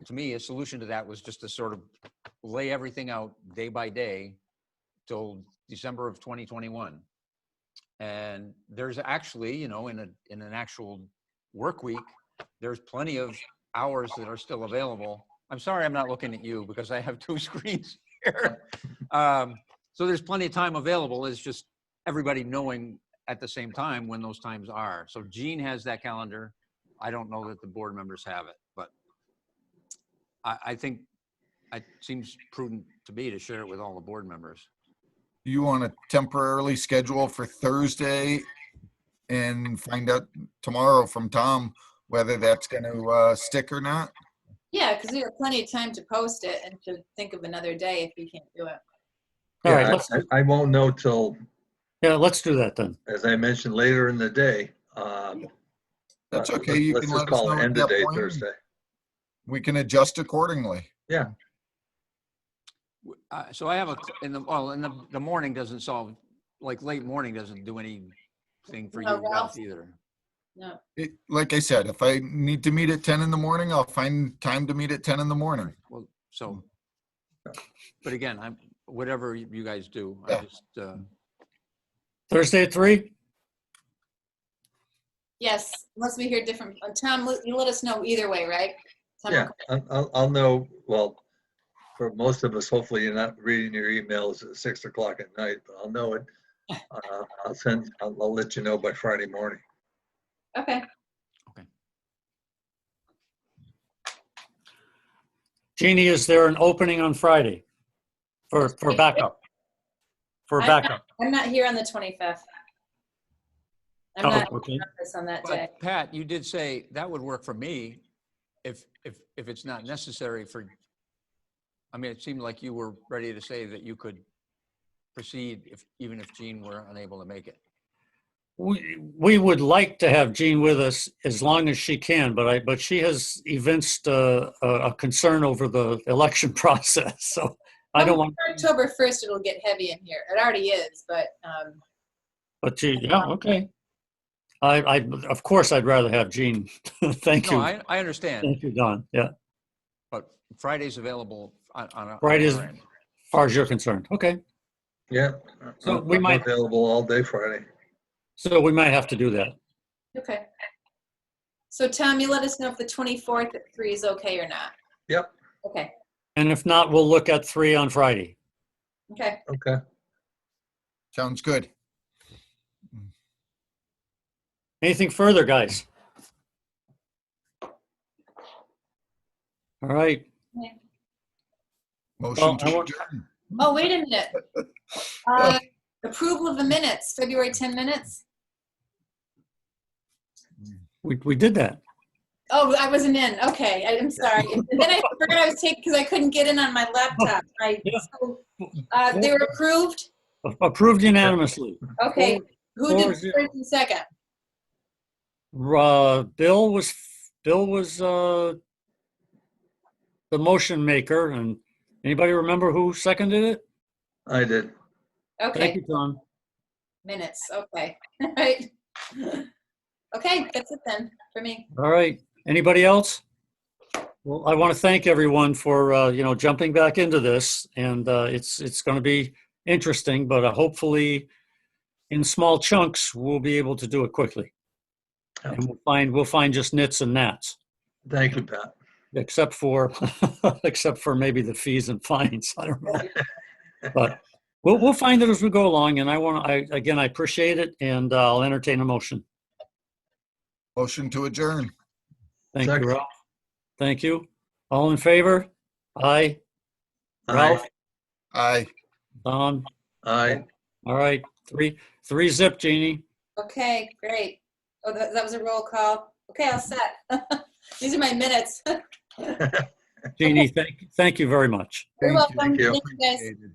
Speaker 6: to me, a solution to that was just to sort of lay everything out day by day till December of 2021. And there's actually, in an actual work week, there's plenty of hours that are still available. I'm sorry, I'm not looking at you because I have two screens here. So there's plenty of time available. It's just everybody knowing at the same time when those times are. So Jean has that calendar. I don't know that the board members have it, but I think it seems prudent to me to share it with all the board members.
Speaker 5: You want to temporarily schedule for Thursday and find out tomorrow from Tom whether that's going to stick or not?
Speaker 4: Yeah, because we have plenty of time to post it and to think of another day if we can't do it.
Speaker 1: all right,
Speaker 3: Yeah, I won't know till,
Speaker 1: let's do that then.
Speaker 3: as I mentioned, later in the day.
Speaker 5: That's
Speaker 3: but
Speaker 5: okay. You
Speaker 3: Let's
Speaker 5: can
Speaker 3: just
Speaker 5: let us
Speaker 3: call
Speaker 5: know
Speaker 3: it
Speaker 5: at
Speaker 3: end of
Speaker 5: that
Speaker 3: day
Speaker 5: point.
Speaker 3: Thursday.
Speaker 5: We can adjust accordingly.
Speaker 3: Yeah,
Speaker 6: So I have the morning doesn't solve, like late morning doesn't do anything for you,
Speaker 4: No,
Speaker 6: Ralph,
Speaker 4: Ralph.
Speaker 6: either.
Speaker 4: No,
Speaker 5: Like I said, if I need to meet at 10 in the morning, I'll find time to meet at 10 in the morning.
Speaker 6: Well, so, but again, whatever you guys do, I
Speaker 5: Yeah.
Speaker 6: just,
Speaker 1: Thursday at 3?
Speaker 4: yes, unless we hear different, Tom, you let us know either way, right? Tom,
Speaker 3: yeah, I'll know, well, for most of us, hopefully you're not reading your emails at 6 o'clock at night, but I'll know it. I'll let you know by Friday morning.
Speaker 4: Okay,
Speaker 1: Jeannie, is there an opening on Friday for backup? For backup?
Speaker 4: I'm not here on the 25th. I'm
Speaker 1: Oh,
Speaker 4: not in
Speaker 1: okay.
Speaker 4: office on that day.
Speaker 6: but Pat, you did say that would work for me if it's not necessary for, I mean, it seemed like you were ready to say that you could proceed even if Jean were unable to make it.
Speaker 1: We would like to have Jean with us as long as she can, but she has evinced a concern over the election process. So I don't want,
Speaker 4: October 1st, it'll get heavy in here. It already is, but
Speaker 1: but yeah, okay. Of course, I'd rather have Jean. Thank
Speaker 6: No,
Speaker 1: you.
Speaker 6: I understand,
Speaker 1: Thank you, Don. Yeah,
Speaker 6: but Friday's available on
Speaker 1: Friday's-
Speaker 6: our end.
Speaker 1: as far as you're concerned. Okay.
Speaker 3: Yeah,
Speaker 1: So we
Speaker 3: I'm
Speaker 1: might-
Speaker 3: available all day Friday.
Speaker 1: So we might have to do that.
Speaker 4: okay. So Tom, you let us know if the 24th at 3 is okay or not.
Speaker 3: Yep,
Speaker 4: Okay,
Speaker 1: And if not, we'll look at 3 on Friday.
Speaker 4: okay.
Speaker 3: okay.
Speaker 5: Sounds good.
Speaker 1: Anything further, guys? All right.
Speaker 5: Motion
Speaker 1: Well, I
Speaker 5: to
Speaker 1: want-
Speaker 5: adjourn.
Speaker 4: Oh, wait a minute. Approval of the minutes, February 10 minutes.
Speaker 1: We did that.
Speaker 4: Oh, I wasn't in. Okay, I'm sorry. And then I forgot I was taking, because I couldn't get in on my laptop. So, they were approved?
Speaker 1: Approved unanimously.
Speaker 4: Okay. Who did
Speaker 1: 4-0.
Speaker 4: first and second?
Speaker 1: Bill was the motion maker, and anybody remember who seconded it?
Speaker 3: I did.
Speaker 1: Thank
Speaker 4: Okay,
Speaker 1: you, Tom.
Speaker 4: minutes. Okay. All right. Okay, that's it then for me.
Speaker 1: All right. Anybody else? Well, I want to thank everyone for jumping back into this, and it's going to be interesting, but hopefully in small chunks we'll be able to do it quickly. And we'll find just nits and gnats,
Speaker 3: Thank you, Pat.
Speaker 1: except for, except for maybe the fees and fines. I don't know. But we'll find it as we go along. And I appreciate it, and I'll entertain a motion.
Speaker 5: Motion to adjourn.
Speaker 1: Thank you,
Speaker 3: Second.
Speaker 1: Ralph. Thank you. All in favor? Aye. Ralph?
Speaker 5: Aye.
Speaker 1: Don?
Speaker 3: Aye.
Speaker 1: All right. Three zip, Jeannie.
Speaker 4: Okay, great. Oh, that was a roll call. Okay, all set. These are my minutes.
Speaker 1: Jeannie, thank you very much.
Speaker 4: You're
Speaker 5: Thank you.
Speaker 4: welcome.
Speaker 3: Thank you.
Speaker 4: Thank you, guys.
Speaker 5: Appreciate it.